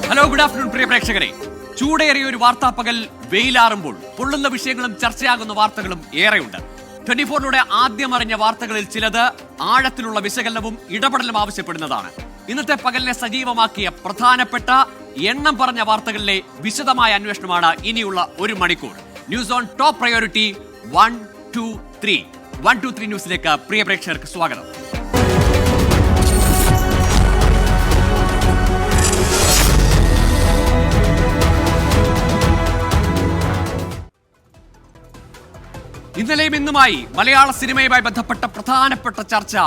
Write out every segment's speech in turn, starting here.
Hello, good afternoon പ്രിയ പ്രേക്ഷകരെ. ചൂടേറിയ ഒരു വാർത്താ പകൽ വെയിലാറുമ്പോൾ പൊള്ളുന്ന വിഷയങ്ങളും ചർച്ചയാകുന്ന വാർത്തകളും ഏറെയുണ്ട്. 24-ലൂടെ ആദ്യം അറിഞ്ഞ വാർത്തകളിൽ ചിലത് ആഴത്തിലുള്ള വിശകലനവും ഇടപെടലും ആവശ്യപ്പെടുന്നതാണ്. ഇന്നത്തെ പകലിനെ സജീവമാക്കിയ പ്രധാനപ്പെട്ട എണ്ണം പറഞ്ഞ വാർത്തകളിലെ വിശദമായ അന്വേഷണമാണ് ഇനിയുള്ള ഒരു മണിക്കൂർ. News on top priority 1, 2, 3. 1, 2, 3 ന്യൂസിലേക്ക് പ്രിയ പ്രേക്ഷകർക്ക് സ്വാഗതം. ഇന്നലെയും ഇന്നുമായി മലയാള സിനിമയുമായി ബന്ധപ്പെട്ട പ്രധാനപ്പെട്ട ചർച്ച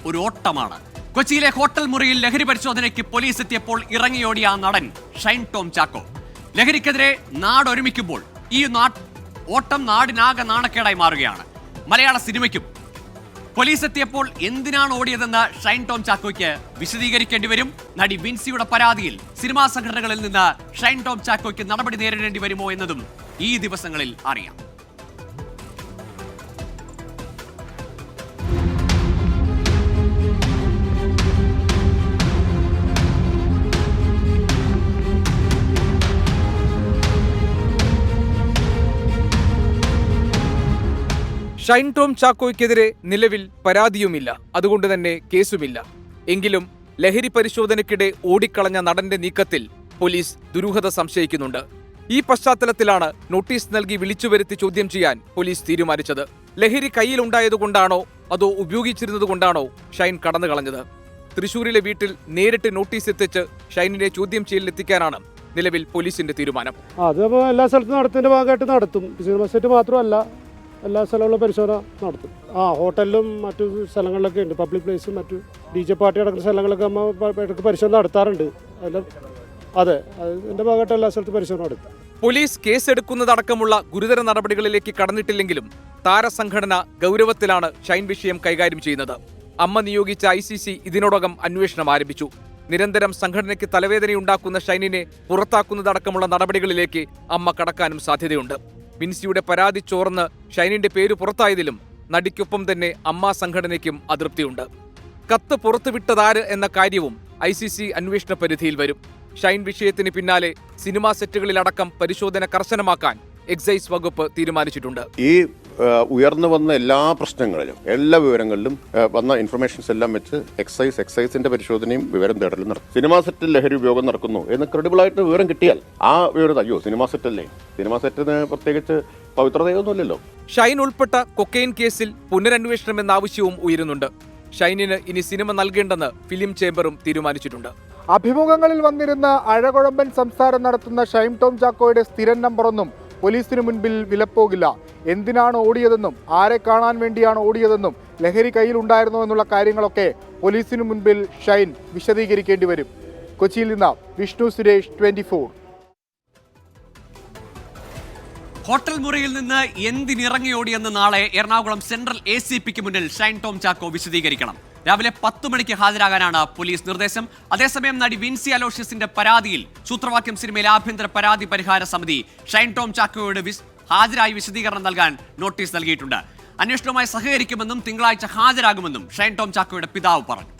ഒരു ഓട്ടമാണ്. കൊച്ചിയിലെ ഹോട്ടൽ മുറിയിൽ ലഹരി പരിശോധനയ്ക്ക് പോലീസ് എത്തിയപ്പോൾ ഇറങ്ങിയോടിയ ആ നടൻ ഷൈൻ ടോം ചാക്കോ. ലഹരിക്കെതിരെ നാടൊരുമിക്കുമ്പോൾ ഈ ഓട്ടം നാടിനാകെ നാണക്കേടായി മാറുകയാണ്. മലയാള സിനിമയ്ക്കും. പോലീസ് എത്തിയപ്പോൾ എന്തിനാണ് ഓടിയതെന്ന് ഷൈൻ ടോം ചാക്കോയ്ക്ക് വിശദീകരിക്കേണ്ടി വരും. നടി വിൻസിയുടെ പരാതിയിൽ സിനിമാ സംഘടനകളിൽ നിന്ന് ഷൈൻ ടോം ചാക്കോയ്ക്ക് നടപടി നേരിടേണ്ടി വരുമോ എന്നതും ഈ ദിവസങ്ങളിൽ അറിയാം. ഷൈൻ ടോം ചാക്കോയ്ക്കെതിരെ നിലവിൽ പരാതിയുമില്ല, അതുകൊണ്ട് തന്നെ കേസുമില്ല. എങ്കിലും ലഹരി പരിശോധനയ്ക്കിടെ ഓടിക്കളഞ്ഞ നടന്റെ നീക്കത്തിൽ പോലീസ് ദുരൂഹത സംശയിക്കുന്നുണ്ട്. ഈ പശ്ചാത്തലത്തിലാണ് നോട്ടീസ് നൽകി വിളിച്ചുവരുത്തി ചോദ്യം ചെയ്യാൻ പോലീസ് തീരുമാനിച്ചത്. ലഹരി കയ്യിലുണ്ടായതുകൊണ്ടാണോ അതോ ഉപയോഗിച്ചിരുന്നതുകൊണ്ടാണോ ഷൈൻ കടന്നുകളഞ്ഞത്? തൃശൂരിലെ വീട്ടിൽ നേരിട്ട് നോട്ടീസ് എത്തിച്ച് ഷൈനിനെ ചോദ്യം ചെയ്യലിലെത്തിക്കാനാണ് നിലവിൽ പോലീസിന്റെ തീരുമാനം. അത് എല്ലാ സ്ഥലത്തും നടത്തുന്നതിന്റെ ഭാഗമായിട്ട് നടത്തും. സിനിമ സെറ്റ് മാത്രമല്ല, എല്ലാ സ്ഥലങ്ങളിലും പരിശോധന നടത്തും. ഹോട്ടലിലും മറ്റു സ്ഥലങ്ങളിലൊക്കെ ഉണ്ട്, പബ്ലിക് പ്ലേസും മറ്റു DJ പാർട്ടി നടക്കുന്ന സ്ഥലങ്ങളൊക്കെ ഇടയ്ക്ക് പരിശോധന നടത്താറുണ്ട്. അതെ, അതിന്റെ ഭാഗമായിട്ട് എല്ലാ സ്ഥലത്തും പരിശോധന നടത്തും. പോലീസ് കേസെടുക്കുന്നതടക്കമുള്ള ഗുരുതര നടപടികളിലേക്ക് കടന്നിട്ടില്ലെങ്കിലും താരസംഘടന ഗൗരവത്തിലാണ് ഷൈൻ വിഷയം കൈകാര്യം ചെയ്യുന്നത്. അമ്മ നിയോഗിച്ച ICC ഇതിനോടകം അന്വേഷണം ആരംഭിച്ചു. നിരന്തരം സംഘടനയ്ക്ക് തലവേദനയുണ്ടാക്കുന്ന ഷൈനിനെ പുറത്താക്കുന്നതടക്കമുള്ള നടപടികളിലേക്ക് അമ്മ കടക്കാനും സാധ്യതയുണ്ട്. വിൻസിയുടെ പരാതി ചോർന്ന് ഷൈനിന്റെ പേര് പുറത്തായതിലും നടിക്കൊപ്പം തന്നെ അമ്മ സംഘടനയ്ക്കും അതൃപ്തിയുണ്ട്. കത്ത് പുറത്തുവിട്ടതാര് എന്ന കാര്യവും ICC അന്വേഷണ പരിധിയിൽ വരും. ഷൈൻ വിഷയത്തിന് പിന്നാലെ സിനിമാ സെറ്റുകളിലടക്കം പരിശോധന കർശനമാക്കാൻ എക്സൈസ് വകുപ്പ് തീരുമാനിച്ചിട്ടുണ്ട്. ഈ ഉയർന്നു വന്ന എല്ലാ പ്രശ്നങ്ങളിലും എല്ലാ വിവരങ്ങളിലും വന്ന ഇൻഫർമേഷൻസ് എല്ലാം വെച്ച് എക്സൈസിന്റെ പരിശോധനയും വിവരം തേടലും നടത്തും. സിനിമാ സെറ്റിൽ ലഹരി ഉപയോഗം നടക്കുന്നു എന്ന് ക്രെഡിബിൾ ആയിട്ട് വിവരം കിട്ടിയാൽ ആ വിവരം, അയ്യോ സിനിമാ സെറ്റല്ലേ, സിനിമാ സെറ്റിന് പ്രത്യേകിച്ച് പവിത്രതയൊന്നുമില്ലല്ലോ. ഷൈൻ ഉൾപ്പെട്ട കൊക്കൈൻ കേസിൽ പുനരന്വേഷണം എന്ന ആവശ്യവും ഉയരുന്നുണ്ട്. ഷൈനിന് ഇനി സിനിമ നൽകേണ്ടെന്ന് ഫിലിം ചേംബറും തീരുമാനിച്ചിട്ടുണ്ട്. അഭിമുഖങ്ങളിൽ വന്നിരുന്ന് അഴകുഴമ്പൻ സംസാരം നടത്തുന്ന ഷൈൻ ടോം ചാക്കോയുടെ സ്ഥിരം നമ്പറൊന്നും പോലീസിന് മുൻപിൽ വിലപ്പോകില്ല. എന്തിനാണ് ഓടിയതെന്നും ആരെ കാണാൻ വേണ്ടിയാണ് ഓടിയതെന്നും ലഹരി കയ്യിലുണ്ടായിരുന്നോ എന്നുള്ള കാര്യങ്ങളൊക്കെ പോലീസിന് മുൻപിൽ ഷൈൻ വിശദീകരിക്കേണ്ടി വരും. കൊച്ചിയിൽ നിന്ന് വിഷ്ണു സുരേഷ്, 24. ഹോട്ടൽ മുറിയിൽ നിന്ന് എന്തിനിറങ്ങിയോടിയെന്ന് നാളെ എറണാകുളം സെൻട്രൽ ACPക്ക് മുന്നിൽ ഷൈൻ ടോം ചാക്കോ വിശദീകരിക്കണം. രാവിലെ 10 മണിക്ക് ഹാജരാകാനാണ് പോലീസ് നിർദ്ദേശം. അതേസമയം നടി വിൻസി അലോഷ്യസിന്റെ പരാതിയിൽ സൂത്രവാക്യം സിനിമയിലെ ആഭ്യന്തര പരാതി പരിഹാര സമിതി ഷൈൻ ടോം ചാക്കോയോട് ഹാജരായി വിശദീകരണം നൽകാൻ നോട്ടീസ് നൽകിയിട്ടുണ്ട്. അന്വേഷണവുമായി സഹകരിക്കുമെന്നും തിങ്കളാഴ്ച ഹാജരാകുമെന്നും ഷൈൻ ടോം ചാക്കോയുടെ പിതാവ് പറഞ്ഞു.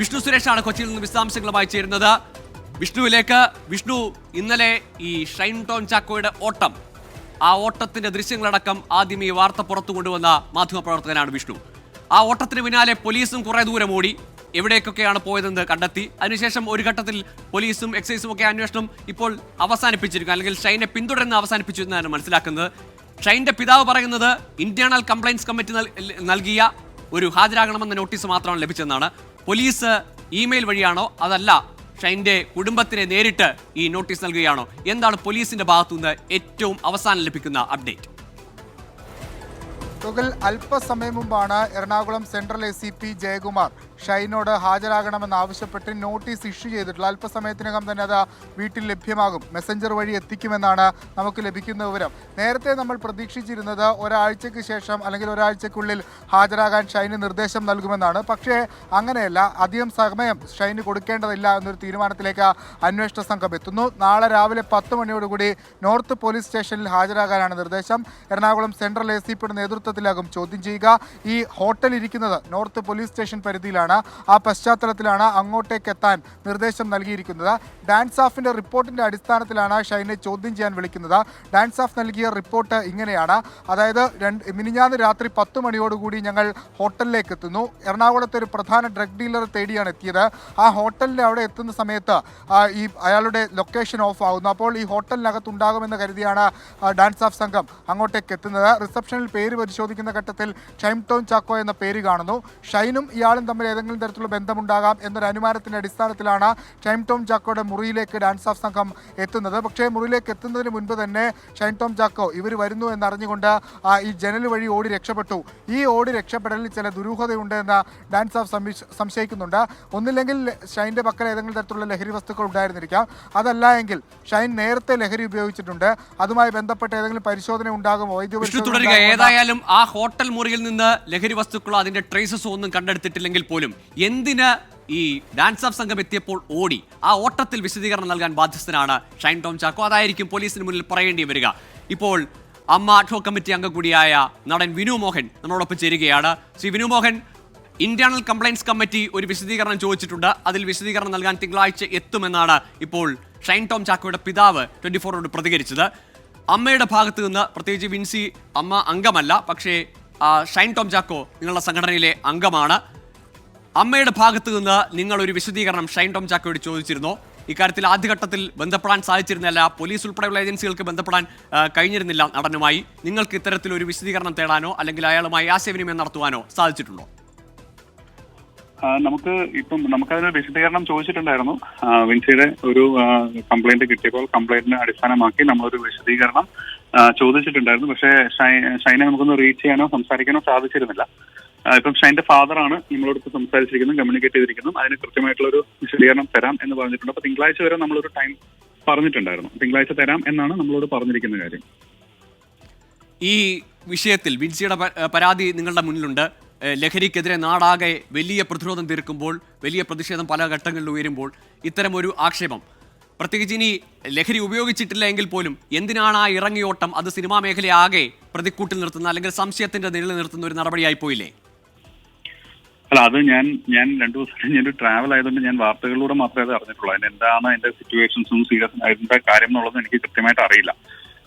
വിഷ്ണു സുരേഷാണ് കൊച്ചിയിൽ നിന്ന് വിശദാംശങ്ങളുമായി ചേരുന്നത്. വിഷ്ണു, ഇന്നലെ ഈ ഷൈൻ ടോം ചാക്കോയുടെ ഓട്ടം, ആ ഓട്ടത്തിന്റെ ദൃശ്യങ്ങളടക്കം ആദ്യം ഈ വാർത്ത പുറത്തു കൊണ്ടുവന്ന മാധ്യമപ്രവർത്തകനാണ് വിഷ്ണു. ആ ഓട്ടത്തിന് പിന്നാലെ പോലീസും കുറെ ദൂരം ഓടി, എവിടേക്കൊക്കെയാണ് പോയതെന്ന് കണ്ടെത്തി. അതിനുശേഷം ഒരു ഘട്ടത്തിൽ പോലീസും എക്സൈസും ഒക്കെ അന്വേഷണം ഇപ്പോൾ അവസാനിപ്പിച്ചിരിക്കും, അല്ലെങ്കിൽ ഷൈനെ പിന്തുടർന്ന് അവസാനിപ്പിച്ചു എന്നാണ് മനസ്സിലാക്കുന്നത്. ഷൈന്റെ പിതാവ് പറയുന്നത് ഇന്റേണൽ കംപ്ലയിൻസ് കമ്മിറ്റി നൽകിയ ഒരു ഹാജരാകണമെന്ന നോട്ടീസ് മാത്രമാണ് ലഭിച്ചതെന്നാണ്. പോലീസ് ഇമെയിൽ വഴിയാണോ അതല്ല ഷൈന്റെ കുടുംബത്തിനെ നേരിട്ട് ഈ നോട്ടീസ് നൽകുകയാണോ? എന്താണ് പോലീസിന്റെ ഭാഗത്തുനിന്ന് ഏറ്റവും അവസാനം ലഭിക്കുന്ന അപ്ഡേറ്റ്? അല്പസമയം മുമ്പാണ് എറണാകുളം സെൻട്രൽ ACP ജയകുമാർ ഷൈനോട് ഹാജരാകണമെന്നാവശ്യപ്പെട്ട് നോട്ടീസ് ഇഷ്യൂ ചെയ്തിട്ടുള്ളത്. അല്പസമയത്തിനകം തന്നെ അത് വീട്ടിൽ ലഭ്യമാകും, മെസ്സഞ്ചർ വഴി എത്തിക്കുമെന്നാണ് നമുക്ക് ലഭിക്കുന്ന വിവരം. നേരത്തെ നമ്മൾ പ്രതീക്ഷിച്ചിരുന്നത് ഒരാഴ്ചയ്ക്ക് ശേഷം അല്ലെങ്കിൽ ഒരാഴ്ചക്കുള്ളിൽ ഹാജരാകാൻ ഷൈന് നിർദ്ദേശം നൽകുമെന്നാണ്. പക്ഷേ അങ്ങനെയല്ല, അധികം സമയം ഷൈന് കൊടുക്കേണ്ടതില്ല എന്നൊരു തീരുമാനത്തിലേക്ക് അന്വേഷണ സംഘം എത്തുന്നു. നാളെ രാവിലെ 10 മണിയോടുകൂടി നോർത്ത് പോലീസ് സ്റ്റേഷനിൽ ഹാജരാകാനാണ് നിർദ്ദേശം. എറണാകുളം സെൻട്രൽ ACPയുടെ നേതൃത്വത്തിലാകും ചോദ്യം ചെയ്യുക. ഈ ഹോട്ടൽ ഇരിക്കുന്നത് നോർത്ത് പോലീസ് സ്റ്റേഷൻ പരിധിയിലാണ്. വരികയാണ്. ആ പശ്ചാത്തലത്തിലാണ് അങ്ങോട്ടേക്ക് എത്താൻ നിർദ്ദേശം നൽകിയിരിക്കുന്നത്. ഡാൻസ് ഓഫിന്റെ റിപ്പോർട്ടിന്റെ അടിസ്ഥാനത്തിലാണ് ഷൈനെ ചോദ്യം ചെയ്യാൻ വിളിക്കുന്നത്. ഡാൻസ് ഓഫ് നൽകിയ റിപ്പോർട്ട് ഇങ്ങനെയാണ്. അതായത് മിനിഞ്ഞാന്ന് രാത്രി 10 മണിയോടുകൂടി ഞങ്ങൾ ഹോട്ടലിലേക്ക് എത്തുന്നു. എറണാകുളത്തെ ഒരു പ്രധാന ഡ്രഗ് ഡീലറെ തേടിയാണ് എത്തിയത്. ആ ഹോട്ടലിൻ്റെ അവിടെ എത്തുന്ന സമയത്ത് അയാളുടെ ലൊക്കേഷൻ ഓഫ് ആകുന്നു. അപ്പോൾ ഈ ഹോട്ടലിനകത്ത് ഉണ്ടാകുമെന്ന് കരുതിയാണ് ഡാൻസ് ഓഫ് സംഘം അങ്ങോട്ടേക്ക് എത്തുന്നത്. റിസപ്ഷനിൽ പേര് പരിശോധിക്കുന്ന ഘട്ടത്തിൽ ഷൈൻ ടോം ചാക്കോ എന്ന പേര് കാണുന്നു. ഷൈനും ഇയാളും തമ്മിൽ ഏതെങ്കിലും തരത്തിലുള്ള ബന്ധമുണ്ടാകാം എന്നൊരു അനുമാനത്തിൻ്റെ അടിസ്ഥാനത്തിലാണ് ഷൈൻ ടോം ചാക്കോയുടെ മുറിയിലേക്ക് ഡാൻസ് ഓഫ് സംഘം എത്തുന്നത്. പക്ഷേ മുറിയിലേക്ക് എത്തുന്നതിന് മുൻപ് തന്നെ ഷൈൻ ടോം ചാക്കോ ഇവർ വരുന്നു എന്നറിഞ്ഞുകൊണ്ട് ഈ ജനൽ വഴി ഓടി രക്ഷപ്പെട്ടു. ഈ ഓടി രക്ഷപ്പെടലിൽ ചില ദുരൂഹതയുണ്ട് എന്ന് ഡാൻസ് ഓഫ് സംശയിക്കുന്നുണ്ട്. ഒന്നില്ലെങ്കിൽ ഷൈൻ്റെ പക്കൽ ഏതെങ്കിലും തരത്തിലുള്ള ലഹരി വസ്തുക്കൾ ഉണ്ടായിരുന്നിരിക്കാം. അതല്ല എങ്കിൽ ഷൈൻ നേരത്തെ ലഹരി ഉപയോഗിച്ചിട്ടുണ്ട്. അതുമായി ബന്ധപ്പെട്ട ഏതെങ്കിലും പരിശോധന ഉണ്ടാകുമോ? തുടരുക. ഏതായാലും ആ ഹോട്ടൽ മുറിയിൽ നിന്ന് ലഹരി വസ്തുക്കളോ അതിന്റെ ട്രേസസോ ഒന്നും കണ്ടെടുത്തിട്ടില്ലെങ്കിൽ പോലും എന്തിന് ഈ ഡാൻസ് ഓഫ് സംഘം എത്തിയപ്പോൾ ഓടി? ആ ഓട്ടത്തിൽ വിശദീകരണം നൽകാൻ ബാധ്യസ്ഥനാണ് ഷൈൻ ടോം ചാക്കോ. അതായിരിക്കും പോലീസിന് മുന്നിൽ പറയേണ്ടി വരിക. ഇപ്പോൾ അമ്മ അഡ്ഹോക് കമ്മിറ്റി അംഗം കൂടിയായ നടൻ വിനു മോഹൻ നമ്മളോടൊപ്പം ചേരുകയാണ്. Shri Vinu Mohan, internal compliance committee ഒരു വിശദീകരണം ചോദിച്ചിട്ടുണ്ട്. അതിൽ വിശദീകരണം നൽകാൻ തിങ്കളാഴ്ച എത്തുമെന്നാണ് ഇപ്പോൾ ഷൈൻ ടോം ചാക്കോയുടെ പിതാവ് 24 പ്രതികരിച്ചത്. അമ്മയുടെ ഭാഗത്ത് നിന്ന്, പ്രത്യേകിച്ച് വിൻസി അമ്മ അംഗമല്ല, പക്ഷേ ഷൈൻ ടോം ചാക്കോ നിങ്ങളുടെ സംഘടനയിലെ അംഗമാണ്. അമ്മയുടെ ഭാഗത്ത് നിന്ന് നിങ്ങൾ ഒരു വിശദീകരണം ഷൈൻ ടോം ചാക്കോയോട് ചോദിച്ചിരുന്നോ? ഇക്കാര്യത്തിൽ ആദ്യഘട്ടത്തിൽ ബന്ധപ്പെടാൻ സാധിച്ചിരുന്നില്ല. പോലീസ് ഉൾപ്പെടെയുള്ള ഏജൻസികൾക്ക് ബന്ധപ്പെടാൻ കഴിഞ്ഞിരുന്നില്ല നടനുമായി. നിങ്ങൾക്ക് ഇത്തരത്തിലൊരു വിശദീകരണം തേടാനോ അല്ലെങ്കിൽ അയാളുമായി ആശയവിനിമയം നടത്തുവാനോ സാധിച്ചിട്ടുണ്ടോ? നമുക്കതിന് വിശദീകരണം ചോദിച്ചിട്ടുണ്ടായിരുന്നു. വിൻസിയുടെ ഒരു കംപ്ലൈന്റ് കിട്ടിയപ്പോൾ കംപ്ലൈന്റിനെ അടിസ്ഥാനമാക്കി നമ്മളൊരു വിശദീകരണം ചോദിച്ചിട്ടുണ്ടായിരുന്നു. പക്ഷേ ഷൈനെ നമുക്കൊന്ന് റീച്ച് ചെയ്യാനോ സംസാരിക്കാനോ സാധിച്ചിരുന്നില്ല. ഇപ്പം ഷൈൻ്റെ ഫാദറാണ് നമ്മളോടൊപ്പം സംസാരിച്ചിരിക്കുന്നത്, കമ്മ്യൂണിക്കേറ്റ് ചെയ്തിരിക്കുന്നു. അതിന് കൃത്യമായിട്ടുള്ളൊരു വിശദീകരണം തരാം എന്ന് പറഞ്ഞിട്ടുണ്ട്. അപ്പോൾ തിങ്കളാഴ്ച വരെ നമ്മളൊരു ടൈം പറഞ്ഞിട്ടുണ്ടായിരുന്നു. തിങ്കളാഴ്ച തരാം എന്നാണ് നമ്മളോട് പറഞ്ഞിരിക്കുന്ന കാര്യം. ഈ വിഷയത്തിൽ വിൻസിയുടെ പരാതി നിങ്ങളുടെ മുന്നിലുണ്ട്. ലഹരിക്കെതിരെ നാടാകെ വലിയ പ്രതിരോധം തീർക്കുമ്പോൾ, വലിയ പ്രതിഷേധം പല ഘട്ടങ്ങളിൽ ഉയരുമ്പോൾ ഇത്തരമൊരു ആക്ഷേപം, പ്രത്യേകിച്ച് ഇനി ലഹരി ഉപയോഗിച്ചിട്ടില്ല എങ്കിൽ പോലും എന്തിനാണ് ആ ഇറങ്ങിയോട്ടം? അത് സിനിമാ മേഖലയെ ആകെ പ്രതിക്കൂട്ടിൽ നിർത്തുന്ന അല്ലെങ്കിൽ സംശയത്തിന്റെ നിഴലിൽ നിർത്തുന്ന ഒരു നടപടിയായി പോയില്ലേ? അല്ല, അത് ഞാൻ 2 ദിവസം ഞാനൊരു ട്രാവൽ ആയതുകൊണ്ട് ഞാൻ വാർത്തകളിലൂടെ മാത്രമേ അത് അറിഞ്ഞിട്ടുള്ളൂ. എന്താണ് അതിന്റെ സിറ്റുവേഷൻസും സീരിയസ് അതിന്റെ കാര്യം എന്നുള്ളത് എനിക്ക് കൃത്യമായിട്ട് അറിയില്ല.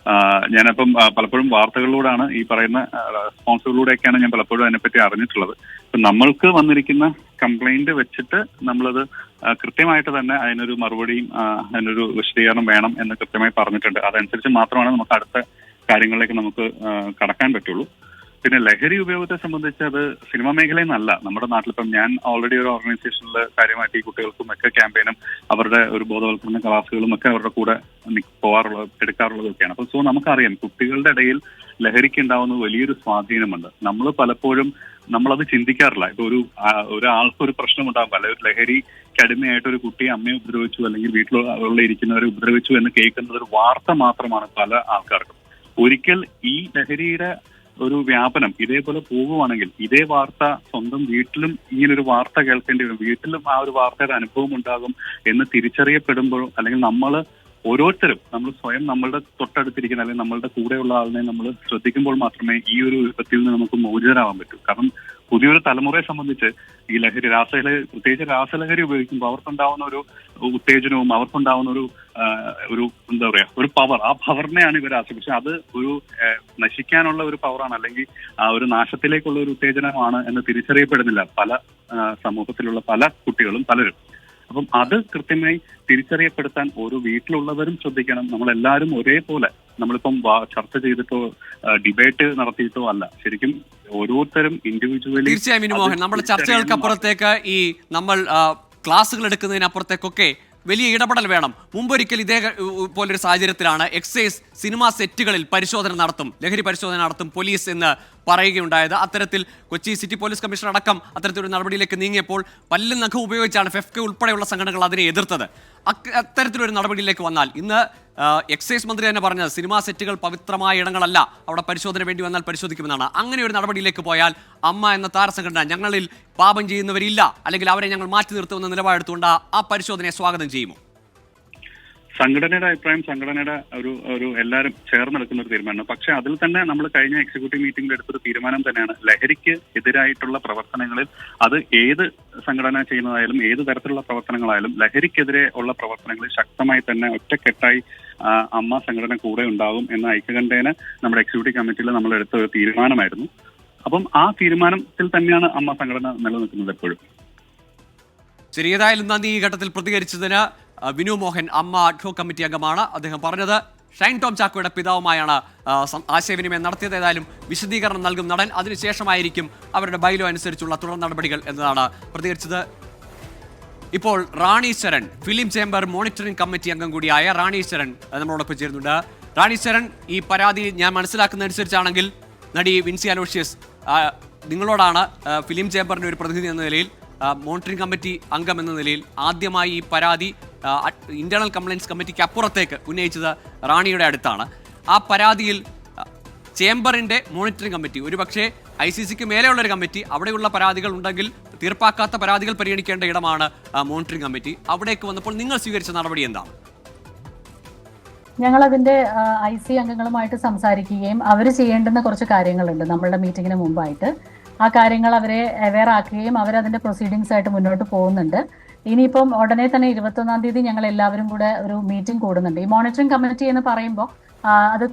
ഞാനപ്പം പലപ്പോഴും വാർത്തകളിലൂടെയാണ് ഈ പറയുന്ന റെസ്പോൺസുകളിലൂടെയൊക്കെയാണ് ഞാൻ പലപ്പോഴും അതിനെപ്പറ്റി അറിഞ്ഞിട്ടുള്ളത്. ഇപ്പം നമ്മൾക്ക് വന്നിരിക്കുന്ന കംപ്ലൈന്റ് വെച്ചിട്ട് നമ്മളത് കൃത്യമായിട്ട് തന്നെ അതിനൊരു മറുപടിയും അതിനൊരു വിശദീകരണം വേണം എന്ന് കൃത്യമായി പറഞ്ഞിട്ടുണ്ട്. അതനുസരിച്ച് മാത്രമാണ് നമുക്ക് അടുത്ത കാര്യങ്ങളിലേക്ക് നമുക്ക് കടക്കാൻ പറ്റുള്ളൂ. പിന്നെ ലഹരി ഉപയോഗത്തെ സംബന്ധിച്ച് അത് സിനിമാ മേഖലയിൽ നിന്നല്ല, നമ്മുടെ നാട്ടിലിപ്പം ഞാൻ ഓൾറെഡി ഒരു ഓർഗനൈസേഷനിൽ കാര്യമായിട്ട് ഈ കുട്ടികൾക്കും ഒക്കെ ക്യാമ്പയിനും അവരുടെ ഒരു ബോധവൽക്കരണ ക്ലാസ്സുകളും ഒക്കെ അവരുടെ കൂടെ എടുക്കാറുള്ളതൊക്കെയാണ്. അപ്പോൾ നമുക്കറിയാം കുട്ടികളുടെ ഇടയിൽ ലഹരിക്ക് ഉണ്ടാവുന്ന വലിയൊരു സ്വാധീനമുണ്ട്. നമ്മൾ പലപ്പോഴും നമ്മളത് ചിന്തിക്കാറില്ല. ഇപ്പൊ ഒരാൾക്ക് ഒരു പ്രശ്നം ഉണ്ടാകും, അല്ലെ ഒരു ലഹരിക്ക് അടിമയായിട്ട് ഒരു കുട്ടിയെ അമ്മയെ ഉപദ്രവിച്ചു അല്ലെങ്കിൽ വീട്ടിലുള്ള ഇരിക്കുന്നവരെ ഉപദ്രവിച്ചു എന്ന് കേൾക്കുന്നത് ഒരു വാർത്ത മാത്രമാണ് പല ആൾക്കാർക്കും. ഒരിക്കൽ ഈ ലഹരിയുടെ ഒരു വ്യാപനം ഇതേപോലെ പോകുവാണെങ്കിൽ ഇതേ വാർത്ത സ്വന്തം വീട്ടിലും ഇങ്ങനൊരു വാർത്ത കേൾക്കേണ്ടി വരും, വീട്ടിലും ആ ഒരു വാർത്തയുടെ അനുഭവം ഉണ്ടാകും എന്ന് തിരിച്ചറിയപ്പെടുമ്പോൾ, അല്ലെങ്കിൽ ഓരോരുത്തരും നമ്മൾ സ്വയം നമ്മളുടെ തൊട്ടടുത്തിരിക്കുന്ന അല്ലെങ്കിൽ നമ്മളുടെ കൂടെയുള്ള ആളിനെ നമ്മൾ ശ്രദ്ധിക്കുമ്പോൾ മാത്രമേ ഈ ഒരു വിപത്തിൽ നിന്ന് നമുക്ക് മോചിതരാവാൻ പറ്റൂ. കാരണം പുതിയൊരു തലമുറയെ സംബന്ധിച്ച് ഈ രാസലഹരി, പ്രത്യേകിച്ച് രാസലഹരി ഉപയോഗിക്കുമ്പോൾ അവർക്കുണ്ടാവുന്ന ഒരു ഉത്തേജനവും അവർക്കുണ്ടാവുന്ന ഒരു എന്താ പറയാ ഒരു പവർ, ആ പവറിനെയാണ് ഇവർ പക്ഷെ അത് ഒരു നശിക്കാനുള്ള ഒരു പവറാണ്, അല്ലെങ്കിൽ ആ ഒരു നാശത്തിലേക്കുള്ള ഒരു ഉത്തേജനമാണ് എന്ന് തിരിച്ചറിയപ്പെടുന്നില്ല പല സമൂഹത്തിലുള്ള പല കുട്ടികളും പലരും. അപ്പം അത് കൃത്യമായി തിരിച്ചറിയപ്പെടുത്താൻ ഓരോ വീട്ടിലുള്ളവരും ശ്രദ്ധിക്കണം. നമ്മളെല്ലാവരും ഒരേപോലെ, നമ്മളിപ്പം ചർച്ച ചെയ്തിട്ടോ ഡിബേറ്റ് നടത്തിയിട്ടോ അല്ല, ശരിക്കും ഓരോരുത്തരും ഇൻഡിവിജ്വലി. തീർച്ചയായും വിനുമോഹൻ, നമ്മുടെ ചർച്ചകൾക്കപ്പുറത്തേക്ക് ഈ നമ്മൾ ക്ലാസ്സുകൾ എടുക്കുന്നതിനപ്പുറത്തേക്കൊക്കെ വലിയ ഇടപെടൽ വേണം. മുമ്പൊരിക്കൽ ഇതേ പോലൊരു സാഹചര്യത്തിലാണ് എക്സൈസ് സിനിമാ സെറ്റുകളിൽ പരിശോധന നടത്തും, ലഹരി പരിശോധന നടത്തും പോലീസ് എന്ന് പറയുകയുണ്ടായത്. അത്തരത്തിൽ കൊച്ചി സിറ്റി പോലീസ് കമ്മീഷണർ അടക്കം അത്തരത്തിലൊരു നടപടിയിലേക്ക് നീങ്ങിയപ്പോൾ പല്ലും നഖം ഉപയോഗിച്ചാണ് ഫെഫ്ക ഉൾപ്പെടെയുള്ള സംഘടനകൾ അതിനെ എതിർത്തത്. അത്തരത്തിലൊരു നടപടിയിലേക്ക് വന്നാൽ ഇന്ന് എക്സൈസ് മന്ത്രി തന്നെ പറഞ്ഞത് സിനിമാ സെറ്റുകൾ പവിത്രമായ ഇടങ്ങളല്ല, അവിടെ പരിശോധന വേണ്ടി വന്നാൽ പരിശോധിക്കുമെന്നാണ്. അങ്ങനെ ഒരു നടപടിയിലേക്ക് പോയാൽ അമ്മ എന്ന താരസംഘടന ഞങ്ങളിൽ പാപം ചെയ്യുന്നവരില്ല അല്ലെങ്കിൽ അവരെ ഞങ്ങൾ മാറ്റി നിർത്തുമെന്ന നിലപാടെടുത്തുകൊണ്ട് ആ പരിശോധനയെ സ്വാഗതം ചെയ്യുമോ? സംഘടനയുടെ അഭിപ്രായം സംഘടനയുടെ ഒരു എല്ലാവരും ചേർന്നെടുക്കുന്ന ഒരു തീരുമാനമാണ്. പക്ഷെ അതിൽ തന്നെ നമ്മൾ കഴിഞ്ഞ എക്സിക്യൂട്ടീവ് മീറ്റിംഗിൽ എടുത്തൊരു തീരുമാനം തന്നെയാണ് ലഹരിക്ക് എതിരായിട്ടുള്ള പ്രവർത്തനങ്ങളിൽ, അത് ഏത് സംഘടന ചെയ്യുന്നതായാലും ഏത് തരത്തിലുള്ള പ്രവർത്തനങ്ങളായാലും ലഹരിക്കെതിരെ ഉള്ള പ്രവർത്തനങ്ങളിൽ ശക്തമായി തന്നെ ഒറ്റക്കെട്ടായി അമ്മ സംഘടന കൂടെ ഉണ്ടാകും എന്ന ഐക്യകണ്ഠേന നമ്മുടെ എക്സിക്യൂട്ടീവ് കമ്മിറ്റിയിൽ നമ്മൾ എടുത്ത ഒരു തീരുമാനമായിരുന്നു. അപ്പം ആ തീരുമാനത്തിൽ തന്നെയാണ് അമ്മ സംഘടന നിലനിൽക്കുന്നത് എപ്പോഴും. ശരി, ഏതായാലും നന്ദി ഈ ഘട്ടത്തിൽ പ്രതികരിച്ചതിന്. വിനു മോഹൻ അമ്മ അഡ്ഹോക് കമ്മിറ്റി അംഗമാണ്. അദ്ദേഹം പറഞ്ഞത് ഷൈൻ ടോം ചാക്കോയുടെ പിതാവുമായാണ് ആശയവിനിമയം നടത്തിയത്. ഏതായാലും വിശദീകരണം നൽകും നടൻ, അതിനുശേഷമായിരിക്കും അവരുടെ ബൈലോ അനുസരിച്ചുള്ള തുടർ നടപടികൾ എന്നതാണ് പ്രതികരിച്ചത്. ഇപ്പോൾ Rani Sharan, film chamber monitoring committee അംഗം കൂടിയായ റാണി ശരൺ നമ്മളോടൊപ്പം ചേരുന്നുണ്ട്. റാണി ശരൺ, ഈ പരാതി ഞാൻ മനസ്സിലാക്കുന്നതനുസരിച്ചാണെങ്കിൽ നടി വിൻസി അലോഷ്യസ് നിങ്ങളോടാണ് ഫിലിം ചേംബറിന്റെ ഒരു പ്രതിനിധി എന്ന നിലയിൽ, മോണിറ്ററിംഗ് കമ്മിറ്റി അംഗം എന്ന നിലയിൽ ആദ്യമായി ഈ പരാതി ഇന്റേണൽ കംപ്ലയിൻസ് കമ്മിറ്റിക്ക് അപ്പുറത്തേക്ക് ഉന്നയിച്ചത് റാണിയുടെ അടുത്താണ്. ആ പരാതിയിൽ ചേംബറിന്റെ മോണിറ്ററിംഗ് കമ്മിറ്റി, ഒരുപക്ഷെ ICCക്ക് മേലെയുള്ള ഒരു കമ്മിറ്റി, അവിടെയുള്ള പരാതികൾ ഉണ്ടെങ്കിൽ തീർപ്പാക്കാത്ത പരാതികൾ പരിഗണിക്കേണ്ട ഇടമാണ് മോണിറ്ററിംഗ് കമ്മിറ്റി. അവിടേക്ക് വന്നപ്പോൾ നിങ്ങൾ സ്വീകരിച്ച നടപടി എന്താണ്? ഞങ്ങൾ അതിന്റെ IC അംഗങ്ങളുമായിട്ട് സംസാരിക്കുകയും അവർ ചെയ്യേണ്ടുന്ന കുറച്ച് കാര്യങ്ങളുണ്ട് നമ്മളുടെ മീറ്റിങ്ങിന് മുമ്പായിട്ട്. ആ കാര്യങ്ങൾ അവരെ അവെയർ ആക്കുകയും അവരതിന്റെ പ്രൊസീഡിങ്സ് ആയിട്ട് മുന്നോട്ട് പോകുന്നുണ്ട്. ഇനിയിപ്പം ഉടനെ തന്നെ 21-ാം തീയതി ഞങ്ങൾ എല്ലാവരും കൂടെ ഒരു മീറ്റിംഗ് കൂടുന്നുണ്ട്. ഈ മോണിറ്ററിംഗ് കമ്മിറ്റി എന്ന് പറയുമ്പോൾ അത്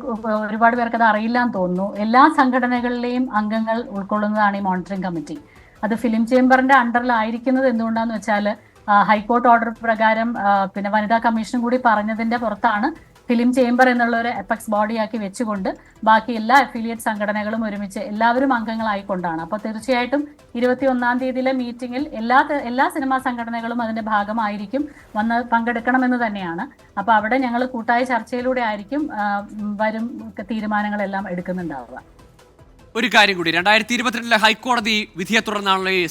ഒരുപാട് പേർക്ക് അത് അറിയില്ല എന്ന് തോന്നുന്നു. എല്ലാ സംഘടനകളിലെയും അംഗങ്ങൾ ഉൾക്കൊള്ളുന്നതാണ് ഈ മോണിറ്ററിംഗ് കമ്മിറ്റി. അത് ഫിലിം ചേംബറിന്റെ അണ്ടറിലായിരിക്കുന്നത് എന്തുകൊണ്ടാന്ന് വെച്ചാൽ ഹൈക്കോർട്ട് ഓർഡർ പ്രകാരം പിന്നെ വനിതാ കമ്മീഷനും കൂടി പറഞ്ഞതിന്റെ പുറത്താണ് ഫിലിം ചേംബർ എന്നുള്ള ഒരു എപെക്സ് ബോഡിയാക്കി വെച്ചുകൊണ്ട് ബാക്കി എല്ലാ അഫിലിയേറ്റ് സംഘടനകളും ഒരുമിച്ച് എല്ലാവരും അംഗങ്ങളായിക്കൊണ്ടാണ്. അപ്പോൾ തീർച്ചയായിട്ടും 21-ാം തീയതിയിലെ മീറ്റിംഗിൽ എല്ലാ സിനിമാ സംഘടനകളും അതിന്റെ ഭാഗമായിരിക്കും വന്ന് പങ്കെടുക്കണമെന്ന് തന്നെയാണ്. അപ്പോൾ അവിടെ ഞങ്ങൾ കൂട്ടായ ചർച്ചയിലൂടെ ആയിരിക്കും വരും തീരുമാനങ്ങളെല്ലാം എടുക്കുന്നുണ്ടാവുക. ഒരു കാര്യം കൂടി, 2022 ഹൈക്കോടതി വിധിയെ തുടർന്നാണല്ലോ ഈ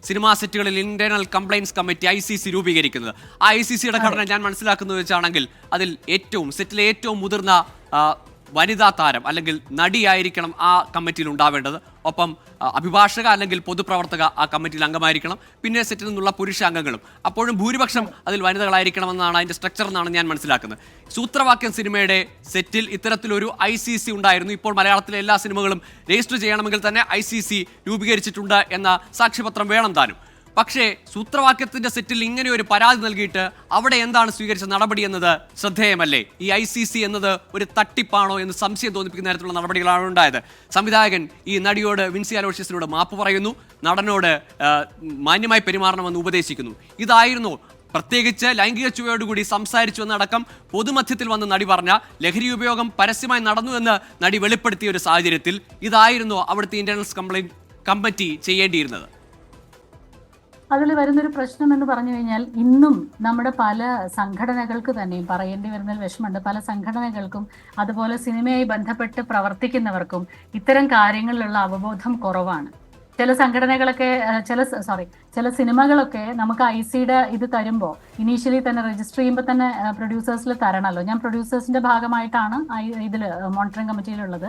സിനിമാ സെറ്റുകളിൽ ഇന്റേണൽ കംപ്ലയിൻസ് കമ്മിറ്റി ICC രൂപീകരിക്കുന്നത്. ആ ICCയുടെ ഘടന ഞാൻ മനസ്സിലാക്കുന്നത് വെച്ചാണെങ്കിൽ അതിൽ സെറ്റിലെ ഏറ്റവും മുതിർന്ന വനിതാ താരം അല്ലെങ്കിൽ നടിയായിരിക്കണം ആ കമ്മിറ്റിയിൽ ഉണ്ടാവേണ്ടത്. ഒപ്പം അഭിഭാഷക അല്ലെങ്കിൽ പൊതുപ്രവർത്തക ആ കമ്മിറ്റിയിൽ അംഗമായിരിക്കണം. പിന്നെ സെറ്റിൽ നിന്നുള്ള പുരുഷ അംഗങ്ങളും. അപ്പോഴും ഭൂരിപക്ഷം അതിൽ വനിതകളായിരിക്കണമെന്നാണ് അതിന്റെ സ്ട്രക്ചർ എന്നാണ് ഞാൻ മനസ്സിലാക്കുന്നത്. സൂത്രവാക്യം സിനിമയുടെ സെറ്റിൽ ഇത്തരത്തിലൊരു ICC ഉണ്ടായിരുന്നു. ഇപ്പോൾ മലയാളത്തിലെ എല്ലാ സിനിമകളും രജിസ്റ്റർ ചെയ്യണമെങ്കിൽ തന്നെ ICC രൂപീകരിച്ചിട്ടുണ്ട് എന്ന സാക്ഷ്യപത്രം വേണം താനും. പക്ഷേ സൂത്രവാക്യത്തിന്റെ സെറ്റിൽ ഇങ്ങനെ ഒരു പരാതി നൽകിയിട്ട് അവിടെ എന്താണ് സ്വീകരിച്ച നടപടി എന്നത് ശ്രദ്ധേയമല്ലേ? ഈ ICC എന്നത് ഒരു തട്ടിപ്പാണോ എന്ന് സംശയം തോന്നിപ്പിക്കുന്ന തരത്തിലുള്ള നടപടികളാണ് ഉണ്ടായത്. സംവിധായകൻ ഈ നടിയോട്, വിൻസി അലോഷ്യസിനോട് മാപ്പ് പറയുന്നു, നടനോട് മാന്യമായി പെരുമാറണമെന്ന് ഉപദേശിക്കുന്നു. ഇതായിരുന്നു പ്രത്യേകിച്ച് ലൈംഗിക ചുവയോടുകൂടി സംസാരിച്ചു എന്നടക്കം പൊതുമധ്യത്തിൽ വന്ന് നടി പറഞ്ഞ ലഹരി ഉപയോഗം പരസ്യമായി നടന്നു എന്ന് നടി വെളിപ്പെടുത്തിയ ഒരു സാഹചര്യത്തിൽ ഇതായിരുന്നു അവിടുത്തെ ഇന്റേണൽ കംപ്ലയിന്റ് കമ്മിറ്റി ചെയ്യേണ്ടിയിരുന്നത്. അതിൽ വരുന്നൊരു പ്രശ്നം എന്ന് പറഞ്ഞു കഴിഞ്ഞാൽ ഇന്നും നമ്മുടെ പല സംഘടനകൾക്ക് തന്നെയും പറയേണ്ടി വരുന്നതിൽ വിഷമമുണ്ട്. പല സംഘടനകൾക്കും അതുപോലെ സിനിമയായി ബന്ധപ്പെട്ട് പ്രവർത്തിക്കുന്നവർക്കും ഇത്തരം കാര്യങ്ങളിലുള്ള അവബോധം കുറവാണ്. ചില സംഘടനകളൊക്കെ ചില സിനിമകളൊക്കെ നമുക്ക് ICയുടെ ഇത് തരുമ്പോൾ ഇനീഷ്യലി തന്നെ രജിസ്റ്റർ ചെയ്യുമ്പോൾ തന്നെ പ്രൊഡ്യൂസേഴ്സിൽ തരണമല്ലോ. ഞാൻ പ്രൊഡ്യൂസേഴ്സിന്റെ ഭാഗമായിട്ടാണ് ഇതിൽ മോണിറ്ററിംഗ് കമ്മിറ്റിയിലുള്ളത്.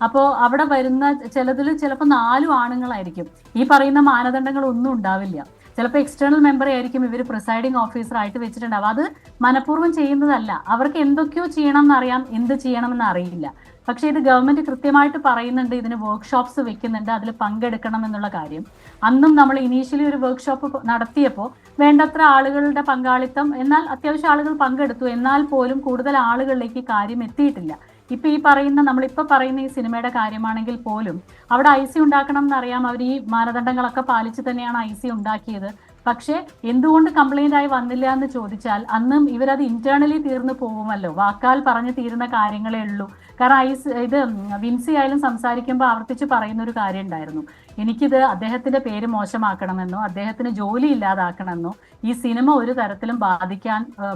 അപ്പോൾ അവിടെ വരുന്ന ചിലതിൽ ചിലപ്പോൾ 4 ആണുങ്ങളായിരിക്കും. ഈ പറയുന്ന മാനദണ്ഡങ്ങളൊന്നും ഉണ്ടാവില്ല. ചിലപ്പോൾ എക്സ്റ്റേണൽ മെമ്പറെ ആയിരിക്കും ഇവർ പ്രിസൈഡിങ് ഓഫീസറായിട്ട് വെച്ചിട്ടുണ്ടാവും. അത് മനഃപൂർവ്വം ചെയ്യുന്നതല്ല. അവർക്ക് എന്തൊക്കെയോ ചെയ്യണം എന്നറിയാം, എന്ത് ചെയ്യണമെന്ന് അറിയില്ല. പക്ഷേ ഇത് ഗവൺമെന്റ് കൃത്യമായിട്ട് പറയുന്നുണ്ട്, ഇതിന് വർക്ക്ഷോപ്സ് വെക്കുന്നുണ്ട്, അതിൽ പങ്കെടുക്കണം എന്നുള്ള കാര്യം. അന്നും നമ്മൾ ഇനീഷ്യലി ഒരു വർക്ക്ഷോപ്പ് നടത്തിയപ്പോൾ വേണ്ടത്ര ആളുകളുടെ പങ്കാളിത്തം, എന്നാൽ അത്യാവശ്യം ആളുകൾ പങ്കെടുത്തു, എന്നാൽ പോലും കൂടുതൽ ആളുകളിലേക്ക് കാര്യം എത്തിയിട്ടില്ല. ഇപ്പൊ ഈ പറയുന്ന നമ്മളിപ്പോ പറയുന്ന ഈ സിനിമയുടെ കാര്യമാണെങ്കിൽ പോലും അവിടെ IC ഉണ്ടാക്കണം എന്നറിയാം. അവർ ഈ മാനദണ്ഡങ്ങളൊക്കെ പാലിച്ച് തന്നെയാണ് IC ഉണ്ടാക്കിയത്. പക്ഷെ എന്തുകൊണ്ട് കംപ്ലൈന്റ് ആയി വന്നില്ല എന്ന് ചോദിച്ചാൽ അന്നും ഇവരത് ഇന്റേണലി തീർന്നു പോകുമല്ലോ. വാക്കാൽ പറഞ്ഞു തീരുന്ന കാര്യങ്ങളേ ഉള്ളൂ. കാരണം ഇത് വിൻസി ആയാലും സംസാരിക്കുമ്പോൾ ആവർത്തിച്ച് പറയുന്ന ഒരു കാര്യം ഉണ്ടായിരുന്നു, എനിക്കിത് അദ്ദേഹത്തിന്റെ പേര് മോശമാക്കണമെന്നോ അദ്ദേഹത്തിന് ജോലി ഇല്ലാതാക്കണമെന്നോ ഈ സിനിമ ഒരു തരത്തിലും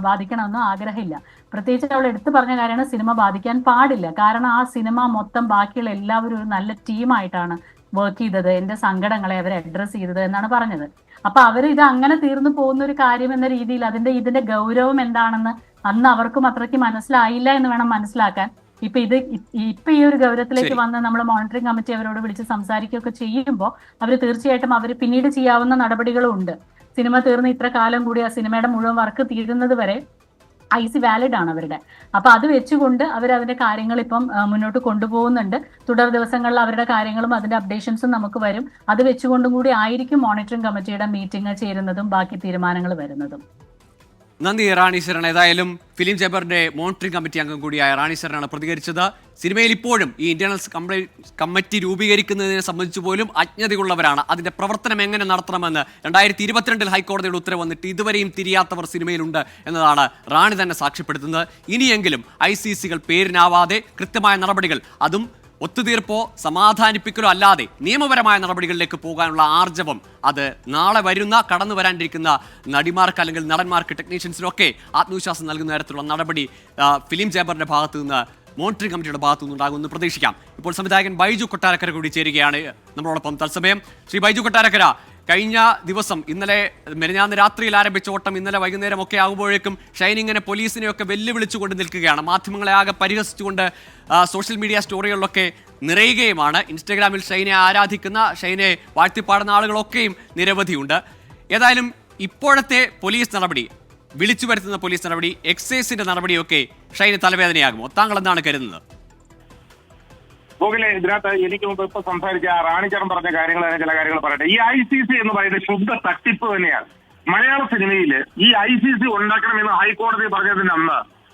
ബാധിക്കണമെന്നോ ആഗ്രഹമില്ല. പ്രത്യേകിച്ച് അവൾ എടുത്തു പറഞ്ഞ കാര്യമാണ്, സിനിമ ബാധിക്കാൻ പാടില്ല. കാരണം ആ സിനിമ മൊത്തം ബാക്കിയുള്ള എല്ലാവരും ഒരു നല്ല ടീമായിട്ടാണ് വർക്ക് ചെയ്തത്, എന്റെ സങ്കടങ്ങളെ അവർ അഡ്രസ്സ് ചെയ്തത് എന്നാണ് പറഞ്ഞത്. അപ്പൊ അവർ ഇത് അങ്ങനെ തീർന്നു പോകുന്ന ഒരു കാര്യം എന്ന രീതിയിൽ ഇതിന്റെ ഗൗരവം എന്താണെന്ന് അന്ന് അവർക്കും അത്രയ്ക്ക് മനസ്സിലായില്ല എന്ന് വേണം മനസ്സിലാക്കാൻ. ഇപ്പൊ ഈ ഒരു ഗൗരവത്തിലേക്ക് വന്ന് നമ്മൾ മോണിറ്ററിംഗ് കമ്മിറ്റി അവരോട് വിളിച്ച് സംസാരിക്കുകയൊക്കെ ചെയ്യുമ്പോൾ അവർ തീർച്ചയായിട്ടും അവർ പിന്നീട് ചെയ്യാവുന്ന നടപടികളും ഉണ്ട്. സിനിമ തീർന്ന് ഇത്ര കാലം കൂടി ആ സിനിമയുടെ മുഴുവൻ വർക്ക് തീരുന്നത് വരെ IC വാലിഡ് ആണ് അവരുടെ. അപ്പൊ അത് വെച്ചുകൊണ്ട് അവർ അതിന്റെ കാര്യങ്ങൾ ഇപ്പം മുന്നോട്ട് കൊണ്ടുപോകുന്നുണ്ട്. തുടർ ദിവസങ്ങളിൽ അവരുടെ കാര്യങ്ങളും അതിന്റെ അപ്ഡേഷൻസും നമുക്ക് വരും. അത് വെച്ചുകൊണ്ടും കൂടി ആയിരിക്കും മോണിറ്ററിംഗ് കമ്മിറ്റിയുടെ മീറ്റിംഗ് ചേരുന്നതും ബാക്കി തീരുമാനങ്ങൾ വരുന്നതും. നന്ദി റാണി ശരൺ. ഏതായാലും ഫിലിം ചേംബറിന്റെ മോണിറ്ററിംഗ് കമ്മിറ്റി അംഗം കൂടിയായ റാണി ശരണാണ് പ്രതികരിച്ചത്. സിനിമയിൽ ഇപ്പോഴും ഈ ഇന്റേണൽ കമ്മിറ്റി രൂപീകരിക്കുന്നതിനെ സംബന്ധിച്ച് പോലും അജ്ഞതയുള്ളവരാണ്. അതിന്റെ പ്രവർത്തനം എങ്ങനെ നടത്തണമെന്ന് 2022 ഹൈക്കോടതിയുടെ ഉത്തരവ് വന്നിട്ട് ഇതുവരെയും തിരിയാത്തവർ സിനിമയിലുണ്ട് എന്നതാണ് റാണി തന്നെ സാക്ഷ്യപ്പെടുത്തുന്നത്. ഇനിയെങ്കിലും ICCകൾ പേരിനാവാതെ കൃത്യമായ നടപടികൾ, അതും ഒത്തുതീർപ്പോ സമാധാനിപ്പിക്കലോ അല്ലാതെ നിയമപരമായ നടപടികളിലേക്ക് പോകാനുള്ള ആർജവം അത് നാളെ വരുന്ന കടന്നു വരാനിരിക്കുന്ന നടിമാർക്ക് അല്ലെങ്കിൽ നടന്മാർക്ക് ടെക്നീഷ്യൻസിനൊക്കെ ആത്മവിശ്വാസം നൽകുന്ന തരത്തിലുള്ള നടപടി ഫിലിം ചേംബറിന്റെ ഭാഗത്തു നിന്ന് മോണിറ്ററിംഗ് കമ്മിറ്റിയുടെ ഭാഗത്തു നിന്നുണ്ടാകുമെന്ന് പ്രതീക്ഷിക്കാം. ഇപ്പോൾ സംവിധായകൻ ബൈജു കൊട്ടാരക്കര കൂടി ചേരുകയാണ് നമ്മളോടൊപ്പം തത്സമയം. ശ്രീ ബൈജു കൊട്ടാരക്കര, കഴിഞ്ഞ ദിവസം ഇന്നലെ മെനഞ്ഞാന്ന് രാത്രിയിൽ ആരംഭിച്ച ഓട്ടം ഇന്നലെ വൈകുന്നേരം ഒക്കെ ആകുമ്പോഴേക്കും ഷൈൻ ഇങ്ങനെ പോലീസിനെയൊക്കെ വെല്ലുവിളിച്ചുകൊണ്ട് നിൽക്കുകയാണ്. മാധ്യമങ്ങളെ ആകെ പരിഹസിച്ചുകൊണ്ട് സോഷ്യൽ മീഡിയ സ്റ്റോറികളിലൊക്കെ നിറയുകയുമാണ്. ഇൻസ്റ്റഗ്രാമിൽ ഷൈനെ ആരാധിക്കുന്ന, ഷൈനെ വാഴ്ത്തിപ്പാടുന്ന ആളുകളൊക്കെയും നിരവധിയുണ്ട്. ഏതായാലും ഇപ്പോഴത്തെ പോലീസ് നടപടി, വിളിച്ചു വരുത്തുന്ന പോലീസ് നടപടി, എക്സൈസിന്റെ നടപടിയൊക്കെ ഷൈന് തലവേദനയാകുമോ? താങ്കൾ എന്താണ് കരുതുന്നത്? ഗോകുലെ, ഇതിനകത്ത് എനിക്ക് മുമ്പ് ഇപ്പൊ സംസാരിച്ച റാണിച്ചേട്ടൻ പറഞ്ഞ കാര്യങ്ങൾ, ചില കാര്യങ്ങൾ പറയട്ടെ. ഈ ICC എന്ന് പറയുന്നത് ശുദ്ധ തട്ടിപ്പ് തന്നെയാണ്. മലയാള സിനിമയിൽ ഈ ICC ഉണ്ടാക്കണമെന്ന് ഹൈക്കോടതി പറഞ്ഞതിന്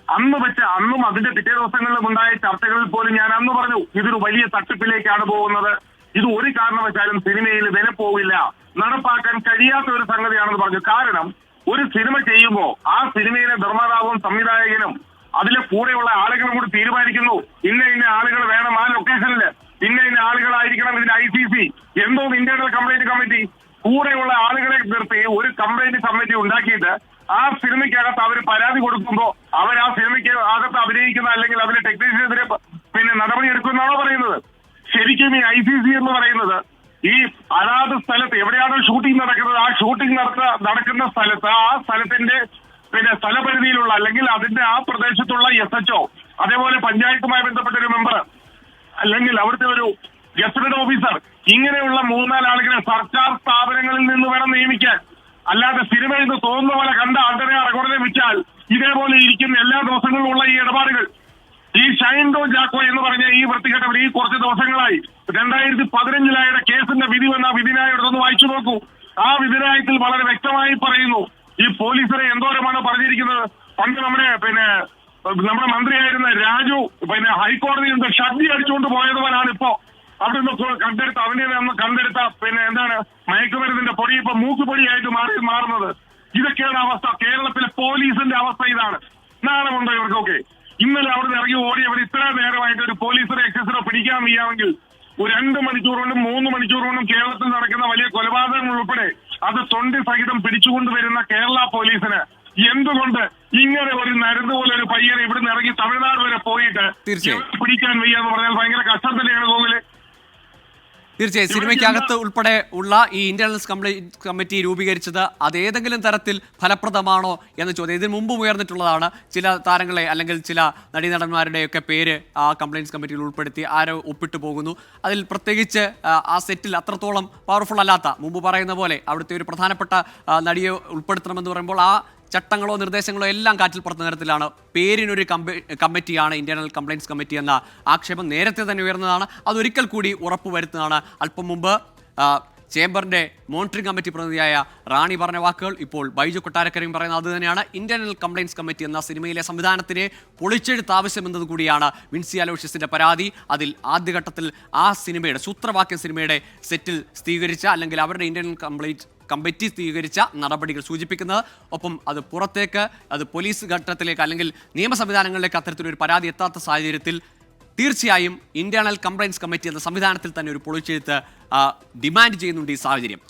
അന്നും അതിന്റെ പിറ്റേ ദിവസങ്ങളിലും ഉണ്ടായ ചർച്ചകളിൽ പോലും ഞാൻ അന്ന് പറഞ്ഞു, ഇതൊരു വലിയ തട്ടിപ്പിലേക്കാണ് പോകുന്നത്, ഇത് ഒരു കാരണവശാലും സിനിമയിൽ വില പോവില്ല, നടപ്പാക്കാൻ കഴിയാത്ത ഒരു സംഗതിയാണെന്ന് പറഞ്ഞു. കാരണം ഒരു സിനിമ ചെയ്യുമ്പോൾ ആ സിനിമയിലെ നിർമ്മാതാവും സംവിധായകനും അതിലെ കൂടെയുള്ള ആളുകളും കൂടി തീരുമാനിക്കുന്നു, ഇന്ന ആളുകൾ വേണം ആ ലൊക്കേഷനിൽ, ഇന്ന ആളുകളായിരിക്കണം ഇതിന്റെ ICC. എന്തോ ഇന്റേണൽ കംപ്ലൈന്റ് കമ്മിറ്റി, കൂടെയുള്ള ആളുകളെ നിർത്തി ഒരു കംപ്ലൈന്റ് കമ്മിറ്റി ഉണ്ടാക്കിയിട്ട് ആ സിനിമയ്ക്കകത്ത് അവർ പരാതി കൊടുക്കുമ്പോൾ അവർ ആ സിനിമയ്ക്ക് അകത്ത് അഭിനയിക്കുന്ന അല്ലെങ്കിൽ അതിലെ ടെക്നീഷ്യനെതിരെ നടപടി എടുക്കുമെന്നാണോ പറയുന്നത്? ശരിക്കും ഈ ICC എന്ന് പറയുന്നത് ഈ അതാത് സ്ഥലത്ത് എവിടെയാണോ ഷൂട്ടിംഗ് നടക്കുന്നത്, ആ ഷൂട്ടിംഗ് നടക്കുന്ന സ്ഥലത്ത് ആ സ്ഥലത്തിന്റെ സ്ഥലപരിധിയിലുള്ള അല്ലെങ്കിൽ അതിന്റെ ആ പ്രദേശത്തുള്ള SHO, അതേപോലെ പഞ്ചായത്തുമായി ബന്ധപ്പെട്ട ഒരു മെമ്പർ, അല്ലെങ്കിൽ അവിടുത്തെ ഒരു ഗസറ്റഡ് ഓഫീസർ, ഇങ്ങനെയുള്ള 3-4 ആളുകളെ സർക്കാർ സ്ഥാപനങ്ങളിൽ നിന്ന് വേണം നിയമിക്കാൻ. അല്ലാതെ സിനിമ എന്ന് തോന്നുന്ന പോലെ കണ്ട ആൾക്കാരെ റെക്കോർഡിനെ വെച്ചാൽ ഇതേപോലെ ഇരിക്കുന്ന എല്ലാ ദിവസങ്ങളിലുള്ള ഈ ഇടപാടുകൾ, ഈ ഷൈൻ ടോം ചാക്കോ എന്ന് പറഞ്ഞ ഈ വൃത്തികെട്ടവർ ഈ കുറച്ച് ദിവസങ്ങളായി 2015 കേസിന്റെ വിധി വന്ന വിധിനായോടൊന്ന് വായിച്ചു നോക്കൂ. ആ വിധിനായത്തിൽ വളരെ വ്യക്തമായി പറയുന്നു ഈ പോലീസിനെ എന്തോരമാണ് പറഞ്ഞിരിക്കുന്നത്. പണ്ട് നമ്മുടെ മന്ത്രിയായിരുന്ന രാജു ഹൈക്കോടതിയിൽ നിന്ന് ഷഡ്ഡി അടിച്ചുകൊണ്ട് പോയതുപോലാണ് ഇപ്പോ അവിടെ നിന്ന് കണ്ടെടുത്ത മയക്കുമരുന്നിന്റെ പൊടി ഇപ്പൊ മൂക്കുപൊടിയായിട്ട് മാറുന്നത്. ഇതൊക്കെയാണ് അവസ്ഥ. കേരളത്തിലെ പോലീസിന്റെ അവസ്ഥ ഇതാണ്. നാണമുണ്ടോ ഇവർക്കൊക്കെ? ഇന്നലെ അവിടെ നിന്ന് ഇറങ്ങി ഓടി അവർ ഇത്ര നേരമായിട്ട് ഒരു പോലീസിനെ എക്സൈസിനെ പിടിക്കാൻ വയ്യാമെങ്കിൽ ഒരു 2 മണിക്കൂർ കൊണ്ടും 3 മണിക്കൂർ കൊണ്ടും കേരളത്തിൽ നടക്കുന്ന വലിയ കൊലപാതകങ്ങൾ ഉൾപ്പെടെ അത് തൊണ്ടി സഹിതം പിടിച്ചുകൊണ്ടുവരുന്ന കേരള പോലീസിന് എന്തുകൊണ്ട് ഇങ്ങനെ ഒരു നരുന്ന് പോലെ ഒരു പയ്യനെ ഇവിടുന്ന് ഇറങ്ങി തമിഴ്നാട് വരെ പോയിട്ട് പിടിക്കാൻ വയ്യാന്ന് പറഞ്ഞാൽ ഭയങ്കര കഷ്ടം തന്നെയാണ് ഗോകുലെ. തീർച്ചയായും സിനിമയ്ക്കകത്ത് ഉൾപ്പെടെ ഉള്ള ഈ ഇന്റേണൽ കമ്മിറ്റി രൂപീകരിച്ചത് അതേതെങ്കിലും തരത്തിൽ ഫലപ്രദമാണോ എന്ന ചോദ്യം ഇതിന് മുമ്പ് ഉയർന്നിട്ടുള്ളതാണ്. ചില താരങ്ങളെ അല്ലെങ്കിൽ ചില നടീനടന്മാരുടെയൊക്കെ പേര് ആ കംപ്ലയിൻസ് കമ്മിറ്റിയിൽ ഉൾപ്പെടുത്തി ആരോ ഒപ്പിട്ട് പോകുന്നു. അതിൽ പ്രത്യേകിച്ച് ആ സെറ്റിൽ അത്രത്തോളം പവർഫുൾ അല്ലാത്ത, മുമ്പ് പറയുന്ന പോലെ അവിടുത്തെ ഒരു പ്രധാനപ്പെട്ട നടിയെ ഉൾപ്പെടുത്തണമെന്ന് പറയുമ്പോൾ ആ ചട്ടങ്ങളോ നിർദ്ദേശങ്ങളോ എല്ലാം കാറ്റിൽ പറത്തുന്ന തരത്തിലാണ്. പേരിനൊരു കമ്മിറ്റിയാണ് ഇന്റേണൽ കംപ്ലയിൻസ് കമ്മിറ്റി എന്ന ആക്ഷേപം നേരത്തെ തന്നെ ഉയർന്നതാണ്. അതൊരിക്കൽ കൂടി ഉറപ്പുവരുത്തുന്നതാണ്. അല്പം മുമ്പ് ചേംബറിന്റെ മോണിറ്ററിംഗ് കമ്മിറ്റി പ്രതിനിധിയായ റാണി പറഞ്ഞ വാക്കുകൾ ഇപ്പോൾ ബൈജു കൊട്ടാരക്കരയും പറയുന്നത് അത് തന്നെയാണ്. ഇന്റേണൽ കംപ്ലയിൻസ് കമ്മിറ്റി എന്ന സിനിമയിലെ സംവിധാനത്തിന് പൊളിച്ചെഴുത്ത് ആവശ്യമെന്നത് കൂടിയാണ് വിൻസി അലോഷ്യസിന്റെ പരാതി. അതിൽ ആദ്യഘട്ടത്തിൽ ആ സിനിമയുടെ സൂത്രവാക്യം സിനിമയുടെ സെറ്റിൽ സ്ഥിരീകരിച്ച അല്ലെങ്കിൽ അവരുടെ ഇന്റേണൽ കമ്മിറ്റി സ്വീകരിച്ച നടപടികൾ സൂചിപ്പിക്കുന്നത്. ഒപ്പം അത് പുറത്തേക്ക്, അത് പോലീസ് ഘട്ടത്തിലേക്ക് അല്ലെങ്കിൽ നിയമ സംവിധാനങ്ങളിലേക്ക് അത്തരത്തിലൊരു പരാതി എത്താത്ത സാഹചര്യത്തിൽ തീർച്ചയായും ഇന്റേണൽ കംപ്ലയിൻസ് കമ്മിറ്റി എന്ന സംവിധാനത്തിൽ തന്നെ ഒരു പൊളിച്ചെഴുത്ത് ഡിമാൻഡ് ചെയ്യുന്നുണ്ട് ഈ സാഹചര്യം.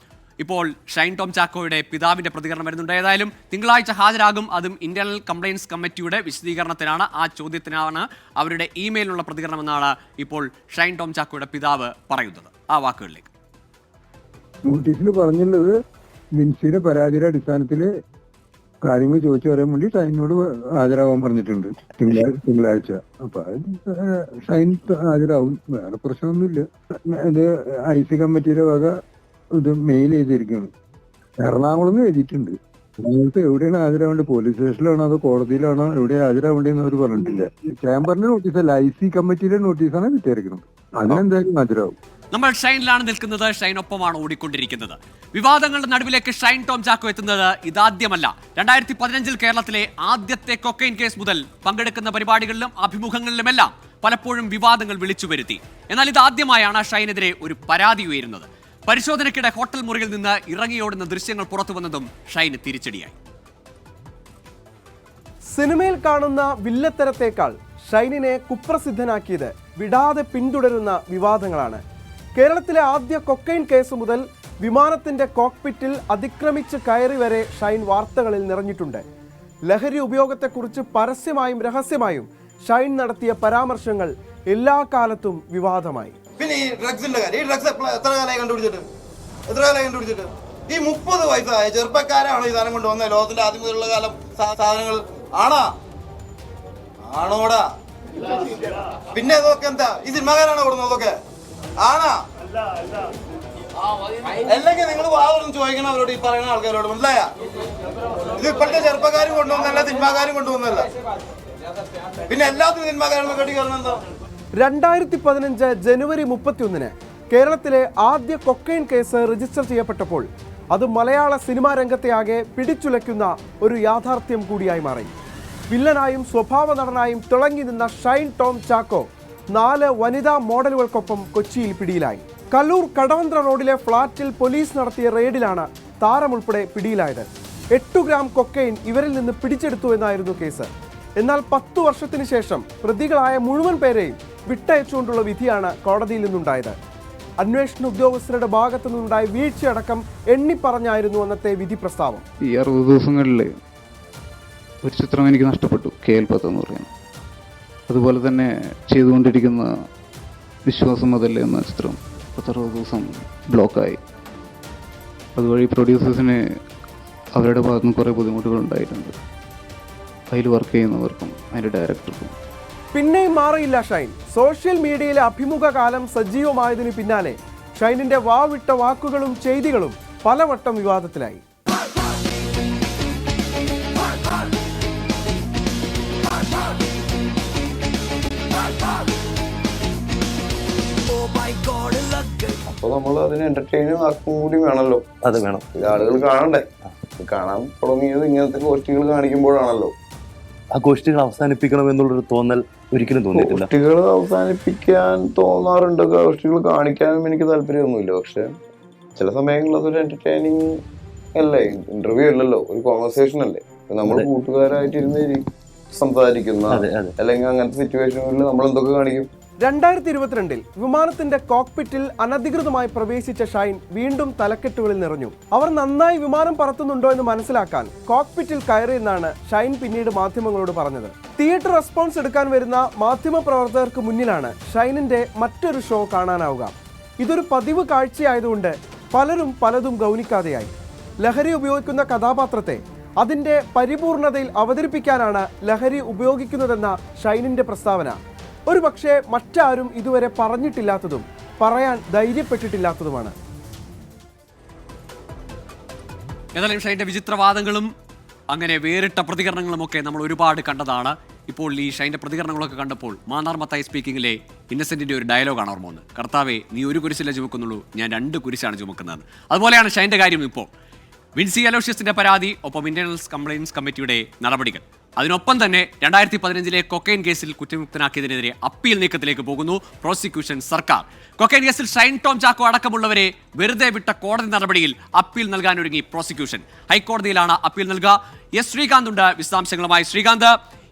ഇപ്പോൾ ഷൈൻ ടോം ചാക്കോയുടെ പിതാവിൻ്റെ പ്രതികരണം വരുന്നുണ്ട്. ഏതായാലും തിങ്കളാഴ്ച ഹാജരാകും. അതും ഇന്റേണൽ കംപ്ലയിൻസ് കമ്മിറ്റിയുടെ വിശദീകരണത്തിനാണ്, ആ ചോദ്യത്തിനാണ് അവരുടെ ഇമെയിലുള്ള പ്രതികരണമെന്നാണ് ഇപ്പോൾ ഷൈൻ ടോം ചാക്കോയുടെ പിതാവ് പറയുന്നത്. ആ വാക്കുകളിലേക്ക്. നോട്ടീസിൽ പറഞ്ഞുള്ളത് വിൻസിയുടെ പരാതിയുടെ അടിസ്ഥാനത്തിൽ കാര്യങ്ങൾ ചോദിച്ചു പറയാൻ വേണ്ടി ഷൈനോട് ഹാജരാവാൻ പറഞ്ഞിട്ടുണ്ട് തിങ്കളാഴ്ച. അപ്പൊ ഷൈൻ ഹാജരാവും, വേറെ പ്രശ്നമൊന്നുമില്ല. ഇത് IC കമ്മിറ്റിയുടെ വക ഇത് മെയിൽ ചെയ്തിരിക്കുകയാണ്. എറണാകുളം എഴുതിയിട്ടുണ്ട്. നിങ്ങൾക്ക് എവിടെയാണ് ഹാജരാവേണ്ടത്? പോലീസ് സ്റ്റേഷനിലാണോ അതോ കോടതിയിലാണോ എവിടെ ഹാജരാവേണ്ടതെന്ന് അവർ പറഞ്ഞിട്ടില്ല. ചേംബറിന്റെ നോട്ടീസല്ല, IC കമ്മിറ്റിയുടെ നോട്ടീസാണ് കിട്ടിയിരിക്കുന്നത്. അതിനെന്തായാലും ഹാജരാവും. നമ്മൾ ഷൈനിലാണ് നിൽക്കുന്നത്, ഷൈനൊപ്പമാണ് ഓടിക്കൊണ്ടിരിക്കുന്നത്. വിവാദങ്ങളുടെ നടുവിലേക്ക് ഷൈൻ ടോം ചാക്കോ എത്തുന്നത് ഇതാദ്യമല്ല. 2015 കേരളത്തിലെ ആദ്യത്തെ കൊക്കൈൻ കേസ് മുതൽ പങ്കെടുക്കുന്ന പരിപാടികളിലും അഭിമുഖങ്ങളിലുമെല്ലാം പലപ്പോഴും വിവാദങ്ങൾ വിളിച്ചു വരുത്തി. എന്നാൽ ഇതാദ്യമായാണ് ഷൈനെതിരെ ഒരു പരാതി ഉയരുന്നത്. പരിശോധനയ്ക്കിടെ ഹോട്ടൽ മുറിയിൽ നിന്ന് ഇറങ്ങിയോടുന്ന ദൃശ്യങ്ങൾ പുറത്തു വന്നതും ഷൈന് തിരിച്ചടിയായി. സിനിമയിൽ കാണുന്ന വില്ലത്തരത്തേക്കാൾ ഷൈനിനെ കുപ്രസിദ്ധനാക്കിയത് വിടാതെ പിന്തുടരുന്ന വിവാദങ്ങളാണ്. കേരളത്തിലെ ആദ്യ കൊക്കൈൻ കേസ് മുതൽ വിമാനത്തിന്റെ കോക്പിറ്റിൽ അതിക്രമിച്ച് കയറി വരെ ഷൈൻ വാർത്തകളിൽ നിറഞ്ഞിട്ടുണ്ട്. ലഹരി ഉപയോഗത്തെക്കുറിച്ച് പരസ്യമായും രഹസ്യമായും ഷൈൻ നടത്തിയ പരാമർശങ്ങൾ എല്ലാ കാലത്തും വിവാദമായി. പിന്നെ ഈ ഡ്രഗ്സിന്റെ കാര്യം, ഈ ഡ്രഗ്സ് എത്ര കാലമായി കണ്ടുപിടിച്ചിട്ട്? ഈ 30 വയസ്സായ ചെറുപ്പക്കാരാണോ ഈ സാധനം കൊണ്ടുവന്നത്? ലോകത്തിന്റെ ആദ്യം മുതലുള്ള കാലം സാധനങ്ങൾ ആണോടാ? പിന്നെ ഇതൊക്കെ എന്താ? ഈ സിനിമാക്കാരാണോ കൊടുക്കുന്നത്? അതൊക്കെ ആണാ? അല്ലെങ്കിൽ നിങ്ങൾ വാതൊന്നും ചോദിക്കണം അവരോട്, ഈ പറയുന്ന ആൾക്കാരോട്. മനസ്സിലായ? ഇത് ഇപ്പോഴത്തെ ചെറുപ്പക്കാരും കൊണ്ടുവന്നല്ല, സിനിമാക്കാരും കൊണ്ടുവന്നല്ല. പിന്നെ എല്ലാത്തിനും സിനിമാക്കാരും കെട്ടി കയറുന്നത് എന്താ? 2015 ജനുവരി 31 കേരളത്തിലെ ആദ്യ കൊക്കൈൻ കേസ് രജിസ്റ്റർ ചെയ്യപ്പെട്ടപ്പോൾ അത് മലയാള സിനിമാ രംഗത്തെ ആകെ പിടിച്ചുലയ്ക്കുന്ന ഒരു യാഥാർത്ഥ്യം കൂടിയായി മാറി. വില്ലനായും സ്വഭാവ നടനായും തിളങ്ങി നിന്ന ഷൈൻ ടോം ചാക്കോ 4 വനിതാ മോഡലുകൾക്കൊപ്പം കൊച്ചിയിൽ പിടിയിലായി. കല്ലൂർ കടവന്ത്ര റോഡിലെ ഫ്ളാറ്റിൽ പോലീസ് നടത്തിയ റെയ്ഡിലാണ് താരമുൾപ്പെടെ പിടിയിലായത്. 8 ഗ്രാം കൊക്കൈൻ ഇവരിൽ നിന്ന് പിടിച്ചെടുത്തു എന്നായിരുന്നു കേസ്. എന്നാൽ 10 വർഷത്തിന് ശേഷം പ്രതികളായ മുഴുവൻ പേരെയും വിട്ടയച്ചുകൊണ്ടുള്ള വിധിയാണ് കോടതിയിൽ നിന്നുണ്ടായത്. അന്വേഷണ ഉദ്യോഗസ്ഥരുടെ ഭാഗത്തു നിന്നുണ്ടായ വീഴ്ചയടക്കം എണ്ണിപ്പറഞ്ഞായിരുന്നു അന്നത്തെ വിധി പ്രസ്താവം. ഈ 60 ദിവസങ്ങളിൽ ഒരു ചിത്രം എനിക്ക് നഷ്ടപ്പെട്ടു, KL10 എന്ന് പറയുന്നത്. അതുപോലെ തന്നെ ചെയ്തുകൊണ്ടിരിക്കുന്ന വിശ്വാസം മുതൽ എന്ന ചിത്രം 60 ദിവസം ബ്ലോക്കായി. അതുവഴി പ്രൊഡ്യൂസേഴ്സിന് അവരുടെ ഭാഗത്തു നിന്ന് കുറേ ബുദ്ധിമുട്ടുകൾ ഉണ്ടായിട്ടുണ്ട്. അതിൽ വർക്ക് ചെയ്യുന്നവർക്കും അതിൻ്റെ ഡയറക്ടർക്കും. പിന്നെയും മാറിയില്ല ഷൈൻ. സോഷ്യൽ മീഡിയയിലെ അഭിമുഖ കാലം സജീവമായതിനു പിന്നാലെ ഷൈനിന്റെ വാവിട്ട വാക്കുകളും ചെയ്തികളും പലവട്ടം വിവാദത്തിലായി. അപ്പൊ നമ്മൾ അതിന് എന്റർടൈനും ആക്കും കൂടി വേണമല്ലോ. അത് വേണം, ആളുകൾ കാണണ്ടേ. കാണാൻ തുടങ്ങിയത് ഇങ്ങനത്തെ ഗോഷ്ഠികൾ കാണിക്കുമ്പോഴാണല്ലോ. ആ ഗോഷ്ഠികൾ അവസാനിപ്പിക്കണം എന്നുള്ളൊരു തോന്നൽ ഒരിക്കലും തോന്നിയിട്ടില്ല. ഗോഷ്ഠികൾ അവസാനിപ്പിക്കാൻ തോന്നാറുണ്ട്, ഗോഷ്ഠികൾ കാണിക്കാനും എനിക്ക് താല്പര്യമൊന്നുമില്ല. പക്ഷെ ചില സമയങ്ങളിൽ അതൊരു എന്റർടൈനിങ് അല്ലേ, ഇന്റർവ്യൂ അല്ലല്ലോ, ഒരു കോൺവെർസേഷൻ അല്ലേ. നമ്മൾ കൂട്ടുകാരായിട്ടിരുന്ന് സംസാരിക്കുന്ന അല്ലെങ്കിൽ അങ്ങനത്തെ സിറ്റുവേഷനുകളിൽ നമ്മൾ എന്തൊക്കെ കാണിക്കും. 2022 വിമാനത്തിന്റെ കോക്പിറ്റിൽ അനധികൃതമായി പ്രവേശിച്ച ഷൈൻ വീണ്ടും തലക്കെട്ടുകളിൽ നിറഞ്ഞു. അവർ നന്നായി വിമാനം പറത്തുന്നുണ്ടോ എന്ന് മനസ്സിലാക്കാൻ കോക്പിറ്റിൽ കയറിയെന്നാണ് ഷൈൻ പിന്നീട് മാധ്യമങ്ങളോട് പറഞ്ഞത്. തിയേറ്റർ റെസ്പോൺസ് എടുക്കാൻ വരുന്ന മാധ്യമപ്രവർത്തകർക്ക് മുന്നിലാണ് ഷൈനിന്റെ മറ്റൊരു ഷോ കാണാനാവുക. ഇതൊരു പതിവ് കാഴ്ചയായതുകൊണ്ട് പലരും പലതും ഗൗനിക്കാതെയായി. ലഹരി ഉപയോഗിക്കുന്ന കഥാപാത്രത്തെ അതിന്റെ പരിപൂർണതയിൽ അവതരിപ്പിക്കാനാണ് ലഹരി ഉപയോഗിക്കുന്നതെന്ന ഷൈനിന്റെ പ്രസ്താവന ഒരു പക്ഷേ മറ്റാരും ഇതുവരെ പറഞ്ഞിട്ടില്ലാത്തതും പറയാൻ ധൈര്യപ്പെട്ടിട്ടില്ലാത്തതുമാണ്. ഏതായാലും ഷൈൻ്റെ വിചിത്രവാദങ്ങളും അങ്ങനെ വേറിട്ട പ്രതികരണങ്ങളുമൊക്കെ നമ്മൾ ഒരുപാട് കണ്ടതാണ്. ഇപ്പോൾ ഈ ഷൈൻ്റെ പ്രതികരണങ്ങളൊക്കെ കണ്ടപ്പോൾ മാന്നാർ മത്തായി സ്പീക്കിങ്ങിലെ ഇന്നസെന്റിന്റെ ഒരു ഡയലോഗാണ് ഓർമ്മ വന്നത്. കർത്താവേ, നീ ഒരു കുരിശില്ല ചുമക്കുന്നുള്ളൂ, ഞാൻ 2 കുരിശാണ് ചുമക്കുന്നത്. അതുപോലെയാണ് ഷൈൻ്റെ കാര്യം. ഇപ്പോൾ വിൻസി അലോഷ്യസിന്റെ പരാതി, ഒപ്പം ഇന്റേണൽ കംപ്ലയിൻസ് കമ്മിറ്റിയുടെ നടപടികൾ, അതിനൊപ്പം തന്നെ 2015 കൊക്കൈൻ കേസിൽ കുറ്റമുക്തനാക്കിയതിനെതിരെ അപ്പീൽ നീക്കത്തിലേക്ക് പോകുന്നു പ്രോസിക്യൂഷൻ സർക്കാർ. കൊക്കൈൻ കേസിൽ ഷൈൻ ടോം ചാക്കോ അടക്കമുള്ളവരെ വെറുതെ വിട്ട കോടതി നടപടിയിൽ അപ്പീൽ നൽകാനൊരുങ്ങി പ്രോസിക്യൂഷൻ. ഹൈക്കോടതിയിലാണ് അപ്പീൽ നൽകുക. എസ് ശ്രീകാന്ത് ഉണ്ട് വിശദാംശങ്ങളുമായി. ശ്രീകാന്ത്,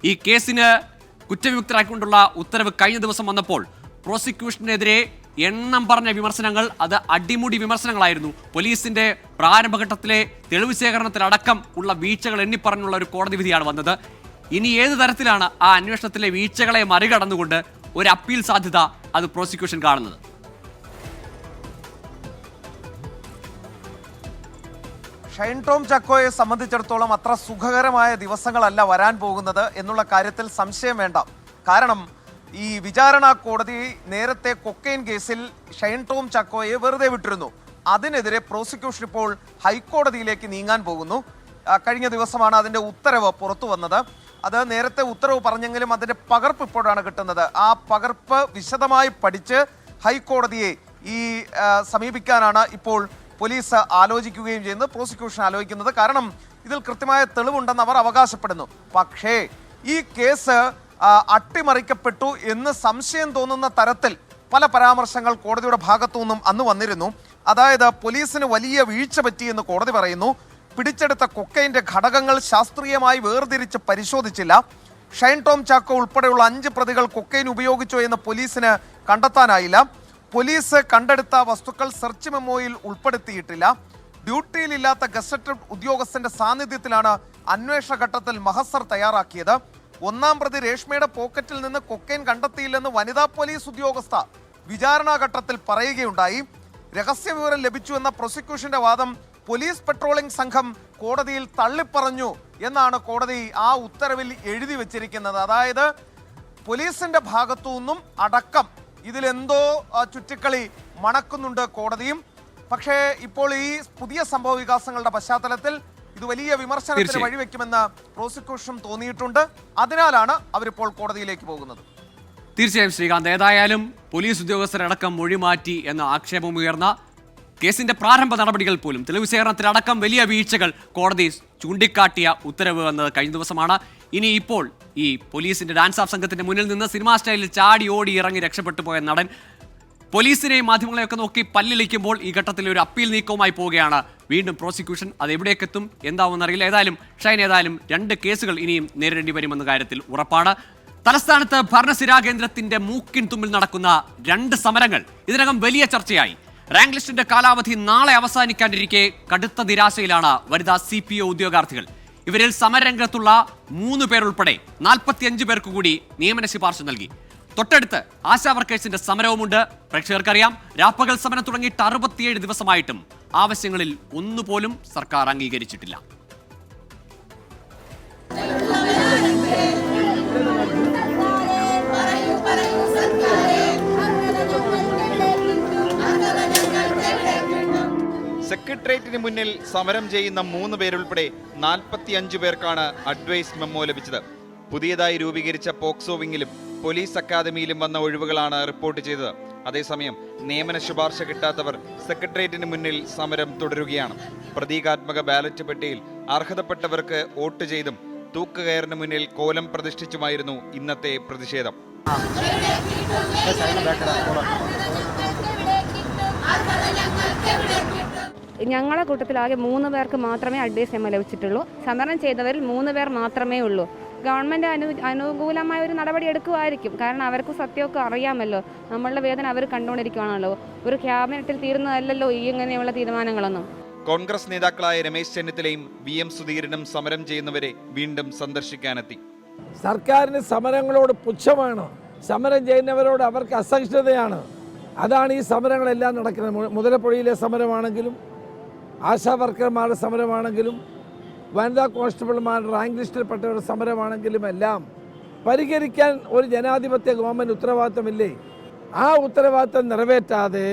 ഈ കേസിന് കുറ്റവിമുക്തരാക്കിക്കൊണ്ടുള്ള ഉത്തരവ് കഴിഞ്ഞ ദിവസം വന്നപ്പോൾ പ്രോസിക്യൂഷനെതിരെ എണ്ണം പറഞ്ഞ വിമർശനങ്ങൾ, അത് അടിമുടി വിമർശനങ്ങളായിരുന്നു. പോലീസിന്റെ പ്രാരംഭഘട്ടത്തിലെ തെളിവ് ശേഖരണത്തിലടക്കം ഉള്ള വീഴ്ചകൾ എണ്ണിപ്പറഞ്ഞുള്ള ഒരു കോടതി വിധിയാണ് വന്നത്. ഇനി ഏത് തരത്തിലാണ് ആ അന്വേഷണത്തിലെ വീഴ്ചകളെ മറികടന്നുകൊണ്ട് ഒരു അപ്പീൽ സാധ്യത അത് പ്രോസിക്യൂഷൻ കാണുന്നത്? ഷൈൻ ടോം ചാക്കോയെ സംബന്ധിച്ചിടത്തോളം അത്ര സുഖകരമായ ദിവസങ്ങളല്ല വരാൻ പോകുന്നത് എന്നുള്ള കാര്യത്തിൽ സംശയം വേണ്ട. കാരണം ഈ വിചാരണ കോടതി നേരത്തെ കൊക്കൈൻ കേസിൽ ഷൈൻ ടോം ചാക്കോയെ വെറുതെ വിട്ടിരുന്നു. അതിനെതിരെ പ്രോസിക്യൂഷൻ ഇപ്പോൾ ഹൈക്കോടതിയിലേക്ക് നീങ്ങാൻ പോകുന്നു. കഴിഞ്ഞ ദിവസമാണ് അതിൻ്റെ ഉത്തരവ് പുറത്തു വന്നത്. അത് നേരത്തെ ഉത്തരവ് പറഞ്ഞെങ്കിലും അതിൻ്റെ പകർപ്പ് ഇപ്പോഴാണ് കിട്ടുന്നത്. ആ പകർപ്പ് വിശദമായി പഠിച്ച് ഹൈക്കോടതിയെ സമീപിക്കാനാണ് ഇപ്പോൾ പോലീസ് ആലോചിക്കുകയും ചെയ്യുന്നത്, പ്രോസിക്യൂഷൻ ആലോചിക്കുന്നത്. കാരണം ഇതിൽ കൃത്യമായ തെളിവുണ്ടെന്ന് അവർ അവകാശപ്പെടുന്നു. പക്ഷേ ഈ കേസ് അട്ടിമറിക്കപ്പെട്ടു എന്ന് സംശയം തോന്നുന്ന തരത്തിൽ പല പരാമർശങ്ങൾ കോടതിയുടെ ഭാഗത്തു നിന്നും അന്ന് വന്നിരുന്നു. അതായത് പോലീസിന് വലിയ വീഴ്ച പറ്റിയെന്ന് കോടതി പറയുന്നു. പിടിച്ചെടുത്ത കൊക്കൈൻ്റെ ഘടകങ്ങൾ ശാസ്ത്രീയമായി വേർതിരിച്ച് പരിശോധിച്ചില്ല. ഷൈൻ ടോം ചാക്കോ ഉൾപ്പെടെയുള്ള 5 പ്രതികൾ കൊക്കൈൻ ഉപയോഗിച്ചോ എന്ന് പോലീസിന് കണ്ടെത്താനായില്ല. പോലീസ് കണ്ടെടുത്ത വസ്തുക്കൾ സെർച്ച് മെമ്മോയിൽ ഉൾപ്പെടുത്തിയിട്ടില്ല. ഡ്യൂട്ടിയിലില്ലാത്ത ഗസറ്റഡ് ഉദ്യോഗസ്ഥന്റെ സാന്നിധ്യത്തിലാണ് അന്വേഷണ ഘട്ടത്തിൽ മഹസർ തയ്യാറാക്കിയത്. 1-ാം പ്രതി രേഷ്മയുടെ പോക്കറ്റിൽ നിന്ന് കൊക്കൈൻ കണ്ടെത്തിയില്ലെന്ന് വനിതാ പോലീസ് ഉദ്യോഗസ്ഥ വിചാരണാ ഘട്ടത്തിൽ പറയുകയുണ്ടായി. രഹസ്യവിവരം ലഭിച്ചു എന്ന പ്രോസിക്യൂഷന്റെ വാദം പോലീസ് പെട്രോളിംഗ് സംഘം കോടതിയിൽ തള്ളിപ്പറഞ്ഞു എന്നാണ് കോടതി ആ ഉത്തരവിൽ എഴുതി വച്ചിരിക്കുന്നത്. അതായത് പോലീസിന്റെ ഭാഗത്തു നിന്നും അടക്കം ഇതിലെന്തോ ചുറ്റിക്കളി മണക്കുന്നുണ്ട് കോടതിയും. പക്ഷേ ഇപ്പോൾ ഈ പുതിയ സംഭവ വികാസങ്ങളുടെ പശ്ചാത്തലത്തിൽ ഇത് വലിയ വിമർശനത്തിന് വഴിവെക്കുമെന്ന് പ്രോസിക്യൂഷൻ തോന്നിയിട്ടുണ്ട്. അതിനാലാണ് അവരിപ്പോൾ കോടതിയിലേക്ക് പോകുന്നത്. തീർച്ചയായും ശ്രീകാന്ത്, ഏതായാലും പോലീസ് ഉദ്യോഗസ്ഥരടക്കം മൊഴിമാറ്റി എന്ന ആക്ഷേപമുയർന്ന കേസിന്റെ പ്രാരംഭ നടപടികൾ പോലും തെളിവ് ശേഖരണത്തിലടക്കം വലിയ വീഴ്ചകൾ കോടതി ചൂണ്ടിക്കാട്ടിയ ഉത്തരവ് വന്നത് കഴിഞ്ഞ ദിവസമാണ്. ഇനി ഇപ്പോൾ ഈ പോലീസിന്റെ ഡാൻസ് ഓഫ് സംഘത്തിന്റെ മുന്നിൽ നിന്ന് സിനിമാ സ്റ്റൈലിൽ ചാടി ഓടി ഇറങ്ങി രക്ഷപ്പെട്ടു പോയ നടൻ പോലീസിനെയും മാധ്യമങ്ങളെയൊക്കെ നോക്കി പല്ലിളിക്കുമ്പോൾ ഈ ഘട്ടത്തിൽ ഒരു അപ്പീൽ നീക്കവുമായി പോവുകയാണ് വീണ്ടും പ്രോസിക്യൂഷൻ. അത് എവിടേക്ക് എത്തും എന്താവുമെന്നറിയില്ല. ഏതായാലും ഷൈൻ 2 കേസുകൾ ഇനിയും നേരിടേണ്ടി വരുമെന്ന കാര്യത്തിൽ ഉറപ്പാണ്. തലസ്ഥാനത്ത് ഭരണസിരാ കേന്ദ്രത്തിന്റെ മൂക്കിൻ തുമ്പിൽ നടക്കുന്ന 2 സമരങ്ങൾ ഇതിനകം വലിയ ചർച്ചയായി. റാങ്ക് ലിസ്റ്റിന്റെ കാലാവധി നാളെ അവസാനിക്കാനിരിക്കെ കടുത്ത നിരാശയിലാണ് വനിതാ CPO ഉദ്യോഗാർത്ഥികൾ. ഇവരിൽ സമരരംഗത്തുള്ള 3 പേർ ഉൾപ്പെടെ 45 പേർക്ക് കൂടി നിയമന ശുപാർശ നൽകി. തൊട്ടടുത്ത് ആശാ വർക്കേഴ്സിന്റെ സമരവുമുണ്ട്. പ്രേക്ഷകർക്കറിയാം, രാപ്പകൽ സമരം തുടങ്ങിയിട്ട് 67 ദിവസമായിട്ടും ആവശ്യങ്ങളിൽ ഒന്നുപോലും സർക്കാർ അംഗീകരിച്ചിട്ടില്ല. സെക്രട്ടേറിയറ്റിന് മുന്നിൽ സമരം ചെയ്യുന്ന 3 പേരുൾപ്പെടെ 45 പേർക്കാണ് അഡ്വൈസ് മെമ്മോ ലഭിച്ചത്. പുതിയതായി രൂപീകരിച്ച പോക്സോ വിങ്ങിലും പോലീസ് അക്കാദമിയിലും വന്ന ഒഴിവുകളാണ് റിപ്പോർട്ട് ചെയ്തത്. അതേസമയം നിയമന ശുപാർശ കിട്ടാത്തവർ സെക്രട്ടേറിയറ്റിന് മുന്നിൽ സമരം തുടരുകയാണ്. പ്രതീകാത്മക ബാലറ്റ് പെട്ടിയിൽ അർഹതപ്പെട്ടവർക്ക് വോട്ട് ചെയ്തും തൂക്കുകയറിന് മുന്നിൽ കോലം പ്രതിഷ്ഠിച്ചുമായിരുന്നു ഇന്നത്തെ പ്രതിഷേധം. ഞങ്ങളെ കൂട്ടത്തിൽ ആകെ 3 പേർക്ക് മാത്രമേ അഡ്വൈസ് മെമ്മോ ലഭിച്ചിട്ടുള്ളൂ. സമരം ചെയ്തവരിൽ 3 പേർ മാത്രമേ ഉള്ളൂ. ഗവൺമെൻറ് അനുകൂലമായ ഒരു നടപടി എടുക്കുമായിരിക്കും. കാരണം അവർക്ക് സത്യമൊക്കെ അറിയാമല്ലോ. നമ്മളുടെ വേദന അവർ കണ്ടുകൊണ്ടിരിക്കുകയാണല്ലോ. ഒരു ക്യാബിനറ്റിൽ തീരുന്നതല്ലല്ലോ ഈ ഇങ്ങനെയുള്ള തീരുമാനങ്ങളൊന്നും. കോൺഗ്രസ് നേതാക്കളായ രമേശ് ചെന്നിത്തലയും VM സുധീരനും സമരം ചെയ്യുന്നവരെ വീണ്ടും സന്ദർശിക്കാനെത്തി. സർക്കാരിന് സമരങ്ങളോട് പുച്ഛമാണ്. സമരം ചെയ്യുന്നവരോട് അവർക്ക് അസഹിഷ്ണുതയാണ്. അതാണ് ഈ സമരങ്ങളെല്ലാം നടക്കുന്നത്. മുതലപ്പുഴയിലെ സമരമാണെങ്കിലും ആശാ വർക്കർമാരുടെ സമരമാണെങ്കിലും വനിതാ കോൺസ്റ്റബിൾമാരുടെ റാങ്ക് ലിസ്റ്റിൽപ്പെട്ടവരുടെ സമരമാണെങ്കിലും എല്ലാം പരിഹരിക്കാൻ ഒരു ജനാധിപത്യ ഗവൺമെൻറ് ഉത്തരവാദിത്തമില്ലേ? ആ ഉത്തരവാദിത്തം നിറവേറ്റാതെ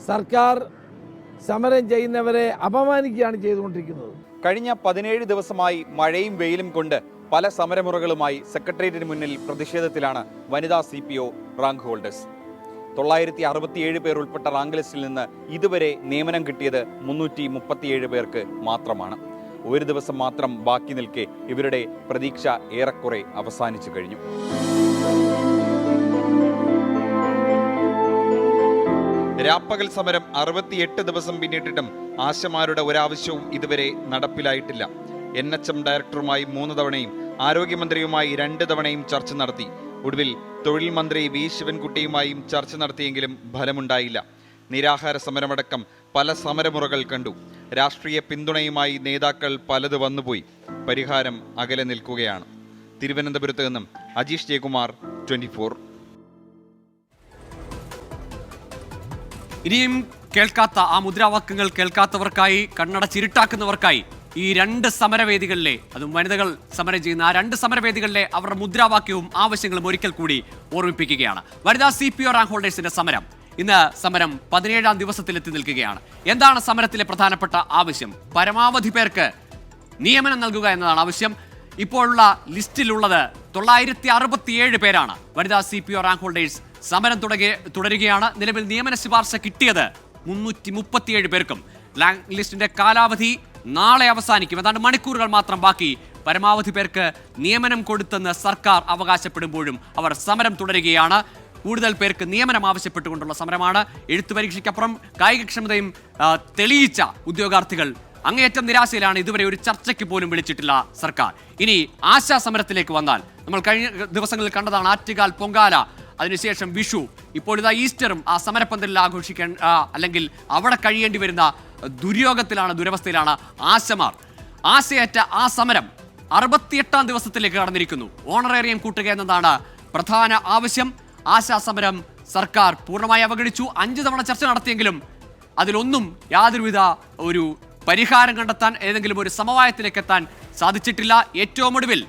സർക്കാർ സമരം ചെയ്യുന്നവരെ അപമാനിക്കുകയാണ് ചെയ്തുകൊണ്ടിരിക്കുന്നത്. കഴിഞ്ഞ 17 ദിവസമായി മഴയും വെയിലും കൊണ്ട് പല സമരമുറകളുമായി സെക്രട്ടേറിയറ്റിന് മുന്നിൽ പ്രതിഷേധത്തിലാണ് വനിതാ CPO റാങ്ക് ഹോൾഡേഴ്സ്. 967 പേർ ഉൾപ്പെട്ട റാങ്ക് ലിസ്റ്റിൽ നിന്ന് ഇതുവരെ നിയമനം കിട്ടിയത് 337 പേർക്ക് മാത്രമാണ്. ഒരു ദിവസം മാത്രം ബാക്കി നിൽക്കെ ഇവരുടെ പ്രതീക്ഷ ഏറെക്കുറെ അവസാനിച്ചു കഴിഞ്ഞു. രാപ്പകൽ സമരം 68 ദിവസം പിന്നിട്ടിട്ടും ആശമാരുടെ ഒരാവശ്യവും ഇതുവരെ നടപ്പിലായിട്ടില്ല. NHM ഡയറക്ടറുമായി 3 തവണയും ആരോഗ്യമന്ത്രിയുമായി 2 തവണയും ചർച്ച നടത്തി. ഒടുവിൽ തൊഴിൽ മന്ത്രി V ശിവൻകുട്ടിയുമായും ചർച്ച നടത്തിയെങ്കിലും ഫലമുണ്ടായില്ല. നിരാഹാര സമരമടക്കം പല സമരമുറകൾ കണ്ടു. രാഷ്ട്രീയ പിന്തുണയുമായി നേതാക്കൾ പലത് വന്നുപോയി. പരിഹാരം അകലെ നിൽക്കുകയാണ്. തിരുവനന്തപുരത്ത് നിന്നും അജീഷ് ജയകുമാർ, 24. ഇനിയും കേൾക്കാത്ത ആ മുദ്രാവാക്യങ്ങൾ കേൾക്കാത്തവർക്കായി, കണ്ണടച്ചിരുട്ടാക്കുന്നവർക്കായി ഈ 2 സമരവേദികളിലെ, അതും വനിതകൾ സമരം ചെയ്യുന്ന ആ 2 സമരവേദികളിലെ അവരുടെ മുദ്രാവാക്യവും ആവശ്യങ്ങളും ഒരിക്കൽ കൂടി ഓർമ്മിപ്പിക്കുകയാണ്. വനിതാ CPO റാങ്ക് ഹോൾഡേഴ്സിന്റെ സമരം ഇന്ന് സമരം 17ാം ദിവസത്തിലെത്തി നിൽക്കുകയാണ്. എന്താണ് സമരത്തിലെ പ്രധാനപ്പെട്ട ആവശ്യം? പരമാവധി പേർക്ക് നിയമനം നൽകുക എന്നതാണ് ആവശ്യം. ഇപ്പോഴുള്ള ലിസ്റ്റിലുള്ളത് 967 പേരാണ്. വനിതാ CPO റാങ്ക് ഹോൾഡേഴ്സ് സമരം തുടരുകയാണ്. നിലവിൽ നിയമന ശുപാർശ കിട്ടിയത് 337 പേർക്കും. റാങ്ക് ലിസ്റ്റിന്റെ കാലാവധി നാളെ അവസാനിക്കും. ഏതാണ്ട് മണിക്കൂറുകൾ മാത്രം ബാക്കി. പരമാവധി പേർക്ക് നിയമനം കൊടുത്തെന്ന് സർക്കാർ അവകാശപ്പെടുമ്പോഴും അവർ സമരം തുടരുകയാണ്. കൂടുതൽ പേർക്ക് നിയമനം ആവശ്യപ്പെട്ടുകൊണ്ടുള്ള സമരമാണ്. എഴുത്തു പരീക്ഷയ്ക്കപ്പുറം കായികക്ഷമതയും തെളിയിച്ച ഉദ്യോഗാർത്ഥികൾ അങ്ങേയറ്റം നിരാശയിലാണ്. ഇതുവരെ ഒരു ചർച്ചയ്ക്ക് പോലും വിളിച്ചിട്ടില്ല സർക്കാർ. ഇനി ആശാ സമരത്തിലേക്ക് വന്നാൽ, നമ്മൾ കഴിഞ്ഞ ദിവസങ്ങളിൽ കണ്ടതാണ് ആറ്റുകാൽ പൊങ്കാല, അതിനുശേഷം വിഷു, ഇപ്പോൾ ഇതാ ഈസ്റ്ററും ആ സമരപ്പന്തലിൽ ആഘോഷിക്കാൻ അല്ലെങ്കിൽ അവിടെ കഴിയേണ്ടി വരുന്ന ദുരവസ്ഥയിലാണ് ആശമാർ. ആശയറ്റ ആ സമരം 68ാം ദിവസത്തിലേക്ക് കടന്നിരിക്കുന്നു. ഓണറേറിയം കൂട്ടുക എന്നതാണ് പ്രധാന ആവശ്യം. ആശാ സമരം സർക്കാർ പൂർണ്ണമായി അവഗണിച്ചു. 5 തവണ ചർച്ച നടത്തിയെങ്കിലും അതിലൊന്നും യാതൊരുവിധ ഒരു പരിഹാരം കണ്ടെത്താൻ, ഏതെങ്കിലും ഒരു സമവായത്തിലേക്ക് എത്താൻ സാധിച്ചിട്ടില്ല. ഏറ്റവും ഒടുവിൽ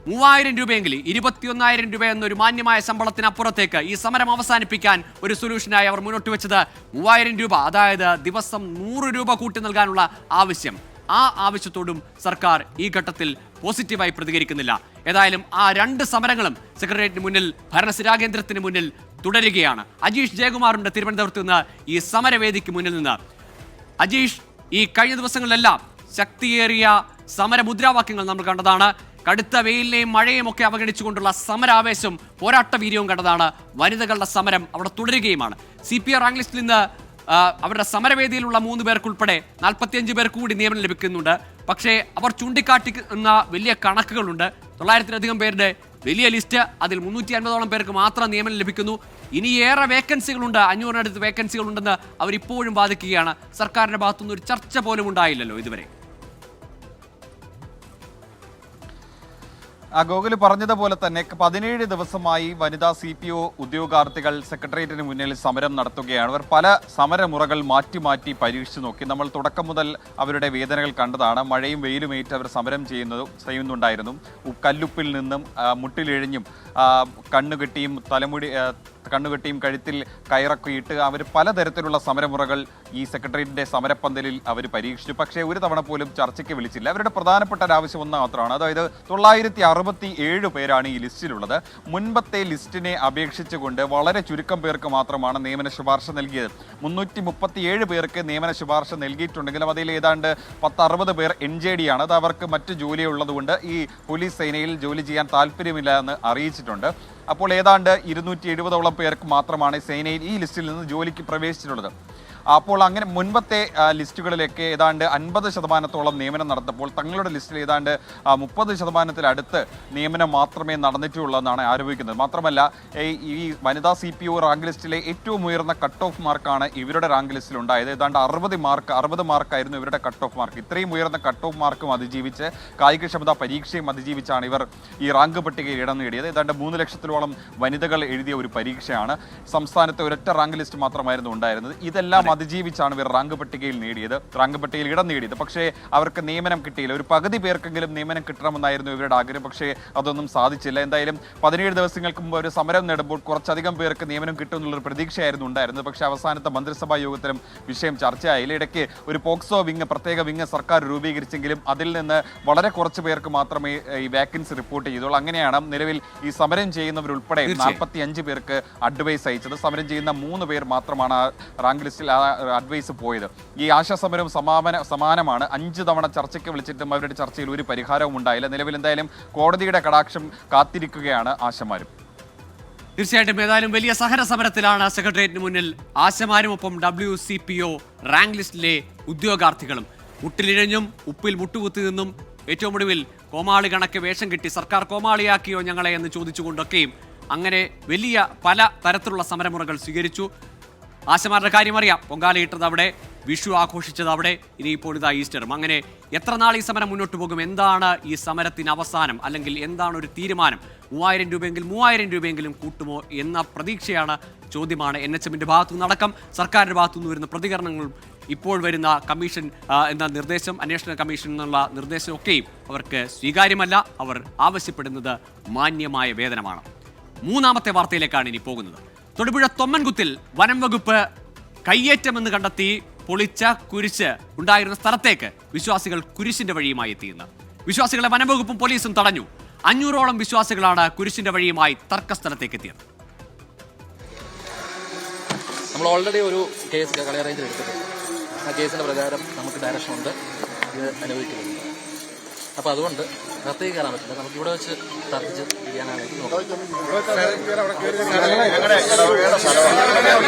3000 രൂപയെങ്കിലും 21,000 രൂപ എന്നൊരു മാന്യമായ ശമ്പളത്തിനപ്പുറത്തേക്ക് ഈ സമരം അവസാനിപ്പിക്കാൻ ഒരു സൊല്യൂഷനായി അവർ മുന്നോട്ട് വെച്ചത് 3000 രൂപ, അതായത് ദിവസം 100 രൂപ കൂട്ടി നൽകാനുള്ള ആവശ്യം. ആ ആവശ്യത്തോടും സർക്കാർ ഈ ഘട്ടത്തിൽ പോസിറ്റീവായി പ്രതികരിക്കുന്നില്ല. ഏതായാലും ആ 2 സമരങ്ങളും സെക്രട്ടേറിയറ്റിന് മുന്നിൽ, ഭരണസിരാകേന്ദ്രത്തിന് മുന്നിൽ തുടരുകയാണ്. അജീഷ് ജയകുമാറുണ്ട് തിരുവനന്തപുരത്ത് നിന്ന് ഈ സമരവേദിക്ക് മുന്നിൽ നിന്ന്. അജീഷ്, ഈ കഴിഞ്ഞ ദിവസങ്ങളിലെല്ലാം ശക്തിയേറിയ സമര മുദ്രാവാക്യങ്ങൾ നമ്മൾ കണ്ടതാണ്. കടുത്ത വെയിലിനെയും മഴയും ഒക്കെ അവഗണിച്ചുകൊണ്ടുള്ള സമരാവേശം, പോരാട്ട വീര്യവും കണ്ടതാണ്. വനിതകളുടെ സമരം അവിടെ തുടരുകയുമാണ്. CPO റാങ്ക് ലിസ്റ്റിൽ നിന്ന് അവരുടെ സമരവേദിയിലുള്ള 3 പേർക്കുൾപ്പെടെ 45 പേർക്ക് കൂടി നിയമനം ലഭിക്കുന്നുണ്ട്. പക്ഷേ അവർ ചൂണ്ടിക്കാട്ടിക്കുന്ന വലിയ കണക്കുകളുണ്ട്. 900-ലധികം പേരുടെ വലിയ ലിസ്റ്റ്, അതിൽ 350ഓളം പേർക്ക് മാത്രം നിയമനം ലഭിക്കുന്നു. ഇനിയേറെ വേക്കൻസികളുണ്ട്, 500-നടുത്ത് വേക്കൻസികളുണ്ടെന്ന് അവരിപ്പോഴും വാദിക്കുകയാണ്. സർക്കാരിന്റെ ഭാഗത്തുനിന്ന് ഒരു ചർച്ച പോലും ഉണ്ടായില്ലല്ലോ ഇതുവരെ. ഗോകുല് പറഞ്ഞതുപോലെ തന്നെ 17 ദിവസമായി വനിതാ CPO ഉദ്യോഗാർത്ഥികൾ സെക്രട്ടേറിയറ്റിന് മുന്നിൽ സമരം നടത്തുകയാണ്. അവർ പല സമരമുറകൾ മാറ്റി പരീക്ഷിച്ചു നോക്കി. നമ്മൾ തുടക്കം മുതൽ അവരുടെ വേദനകൾ കണ്ടതാണ്. മഴയും വെയിലുമേറ്റ് അവർ സമരം ചെയ്യുന്നുണ്ടായിരുന്നു. കല്ലുപ്പിൽ നിന്നും മുട്ടിലിഴഞ്ഞും കണ്ണുകെട്ടിയും കണ്ണുകെട്ടിയും കഴുത്തിൽ കയറൊക്കെ ഇട്ട് അവർ പലതരത്തിലുള്ള സമരമുറകൾ ഈ സെക്രട്ടേറിയറ്റിന്റെ സമരപ്പന്തലിൽ അവർ പരീക്ഷിച്ചു. പക്ഷേ ഒരു തവണ പോലും ചർച്ചയ്ക്ക് വിളിച്ചില്ല. അവരുടെ പ്രധാനപ്പെട്ട ഒരു ആവശ്യം ഒന്ന് മാത്രമാണ്. അതായത് 967 പേരാണ് ഈ ലിസ്റ്റിലുള്ളത്. മുൻപത്തെ ലിസ്റ്റിനെ അപേക്ഷിച്ചുകൊണ്ട് വളരെ ചുരുക്കം പേർക്ക് മാത്രമാണ് നിയമന ശുപാർശ നൽകിയത്. 337 പേർക്ക് നിയമന ശുപാർശ നൽകിയിട്ടുണ്ടെങ്കിലും അതിൽ ഏതാണ്ട് 10-60 പേർ NJD ആണ്. അത് അവർക്ക് മറ്റ് ജോലി ഉള്ളതുകൊണ്ട് ഈ പോലീസ് സേനയിൽ ജോലി ചെയ്യാൻ താല്പര്യമില്ല എന്ന് അറിയിച്ചിട്ടുണ്ട്. അപ്പോൾ ഏതാണ്ട് 270ഓളം പേർക്ക് മാത്രമാണ് സേനയിൽ ഈ ലിസ്റ്റിൽ നിന്ന് ജോലിക്ക് പ്രവേശിച്ചിട്ടുള്ളത്. അപ്പോൾ അങ്ങനെ മുൻപത്തെ ലിസ്റ്റുകളിലൊക്കെ ഏതാണ്ട് 50% നിയമനം നടന്നപ്പോൾ തങ്ങളുടെ ലിസ്റ്റിൽ ഏതാണ്ട് 30% നിയമനം മാത്രമേ നടന്നിട്ടുള്ളൂ എന്നാണ് ആരോപിക്കുന്നത്. മാത്രമല്ല ഈ വനിതാ CPO റാങ്ക് ലിസ്റ്റിലെ ഏറ്റവും ഉയർന്ന കട്ട് ഓഫ് മാർക്കാണ് ഇവരുടെ റാങ്ക് ലിസ്റ്റിൽ ഉണ്ടായത്. ഏതാണ്ട് 60 മാർക്കായിരുന്നു ഇവരുടെ കട്ട് ഓഫ് മാർക്ക്. ഇത്രയും ഉയർന്ന കട്ട് ഓഫ് മാർക്കും അതിജീവിച്ച് കായികക്ഷമതാ പരീക്ഷയും അതിജീവിച്ചാണ് ഇവർ ഈ റാങ്ക് പട്ടികയിൽ ഇടം നേടിയത്. ഏതാണ്ട് 3 ലക്ഷത്തിലോളം വനിതകൾ എഴുതിയ ഒരു പരീക്ഷയാണ്. സംസ്ഥാനത്തെ ഒരൊറ്റ റാങ്ക് ലിസ്റ്റ് മാത്രമായിരുന്നു ഉണ്ടായിരുന്നത്. ഇതെല്ലാം അതിജീവിച്ചാണ് ഇവർ റാങ്ക് പട്ടികയിൽ ഇടം നേടിയത്. പക്ഷേ അവർക്ക് നിയമനം കിട്ടിയില്ല. ഒരു പകുതി പേർക്കെങ്കിലും നിയമനം കിട്ടണമെന്നായിരുന്നു ഇവരുടെ ആഗ്രഹം. പക്ഷേ അതൊന്നും സാധിച്ചില്ല. എന്തായാലും 17 ദിവസങ്ങൾക്ക് മുമ്പ് ഒരു സമരം നേടുമ്പോൾ കുറച്ചധികം പേർക്ക് നിയമനം കിട്ടുമെന്നുള്ളൊരു പ്രതീക്ഷയായിരുന്നു ഉണ്ടായിരുന്നത്. പക്ഷേ അവസാനത്തെ മന്ത്രിസഭാ യോഗത്തിലും വിഷയം ചർച്ചയായില്ല. ഇടയ്ക്ക് ഒരു പോക്സോ പ്രത്യേക വിങ് സർക്കാർ രൂപീകരിച്ചെങ്കിലും അതിൽ നിന്ന് വളരെ കുറച്ച് പേർക്ക് മാത്രമേ ഈ വാക്കൻസി റിപ്പോർട്ട് ചെയ്തുള്ളൂ. അങ്ങനെയാണ് നിലവിൽ ഈ സമരം ചെയ്യുന്നവരുൾപ്പെടെ 45 പേർക്ക് അഡ്വൈസ് അയച്ചത്. സമരം ചെയ്യുന്ന 3 പേർ മാത്രമാണ് റാങ്ക് ലിസ്റ്റിൽ അഡ്വൈസ് പോയത്. ഈ ആശാ സമരം സമാനമാണ്. 5 തവണ ചർച്ചയ്ക്ക് വിളിച്ചിട്ടും അവരുടെ ചർച്ചയിൽ ഒരു പരിഹാരവും ഉണ്ടായില്ല. നിലവിൽ എന്തായാലും കോടതിയുടെ കടാക്ഷം കാത്തിരിക്കുകയാണ് ആശമാരും. തീർച്ചയായിട്ടും ഏതായാലും വലിയ സഹന സമരത്തിലാണ് സെക്രട്ടേറിയറ്റിന് മുന്നിൽ ആശമാരും ഒപ്പം WCPO റാങ്ക് ലിസ്റ്റിലെ ഉദ്യോഗാർത്ഥികളും. മുട്ടിലിഴഞ്ഞും ഉപ്പിൽ മുട്ടുകുത്തി നിന്നും ഏറ്റവും ഒടുവിൽ കോമാളി കണക്ക് വേഷം കിട്ടി സർക്കാർ കോമാളിയാക്കിയോ ഞങ്ങളെ എന്ന് ചോദിച്ചുകൊണ്ടൊക്കെയും അങ്ങനെ വലിയ പല തരത്തിലുള്ള സമരമുറകൾ സ്വീകരിച്ചു. ആശമാരുടെ കാര്യം അറിയാം. പൊങ്കാലയിട്ടത് അവിടെ, വിഷു ആഘോഷിച്ചത് അവിടെ, ഇനിയിപ്പോൾ ഇതാ ഈസ്റ്ററും. അങ്ങനെ എത്ര നാൾ ഈ സമരം മുന്നോട്ട് പോകും? എന്താണ് ഈ സമരത്തിന് അവസാനം? അല്ലെങ്കിൽ എന്താണ് ഒരു തീരുമാനം? 3000 രൂപയെങ്കിൽ 3000 രൂപയെങ്കിലും കൂട്ടുമോ എന്ന പ്രതീക്ഷയാണ്, ചോദ്യമാണ്. NHMന്റെ ഭാഗത്തുനിന്നടക്കം സർക്കാരിൻ്റെ ഭാഗത്തുനിന്ന് വരുന്ന പ്രതികരണങ്ങളും ഇപ്പോൾ വരുന്ന കമ്മീഷൻ എന്ന നിർദ്ദേശം, അന്വേഷണ കമ്മീഷൻ എന്നുള്ള നിർദ്ദേശമൊക്കെയും അവർക്ക് സ്വീകാര്യമല്ല. അവർ ആവശ്യപ്പെടുന്നത് മാന്യമായ വേതനമാണ്. 3ാമത്തെ വാർത്തയിലേക്കാണ് ഇനി പോകുന്നത്. തൊടുപുഴ തൊമ്മൻകുത്തിൽ വനം വകുപ്പ് കയ്യേറ്റമെന്ന് കണ്ടെത്തി പൊളിച്ച കുരിശ് ഉണ്ടായിരുന്ന സ്ഥലത്തേക്ക് വിശ്വാസികൾ കുരിശിന്റെ വഴിയുമായി എത്തിയെന്ന് വിശ്വാസികളെ വനംവകുപ്പും പോലീസും തടഞ്ഞു. 500ഓളം വിശ്വാസികളാണ് കുരിശിന്റെ വഴിയുമായി തർക്കസ്ഥലത്തേക്ക് എത്തിയത്. നമ്മൾ ഓൾറെഡി ഒരു കേസ് കളി അറേഞ്ച് എടുത്തിട്ടുണ്ട്. ആ കേസിന്റെ പ്രകാരം നമുക്ക് ഡയറക്ഷൻ ഉണ്ട് ഇത് അനുഭവിക്കുന്നത്. അപ്പോൾ അതുകൊണ്ട് അകത്തേക്ക് കയറാൻ പറ്റില്ല. നമുക്ക് ഇവിടെ വെച്ച് തർക്കിച്ച് ചെയ്യാനാണ്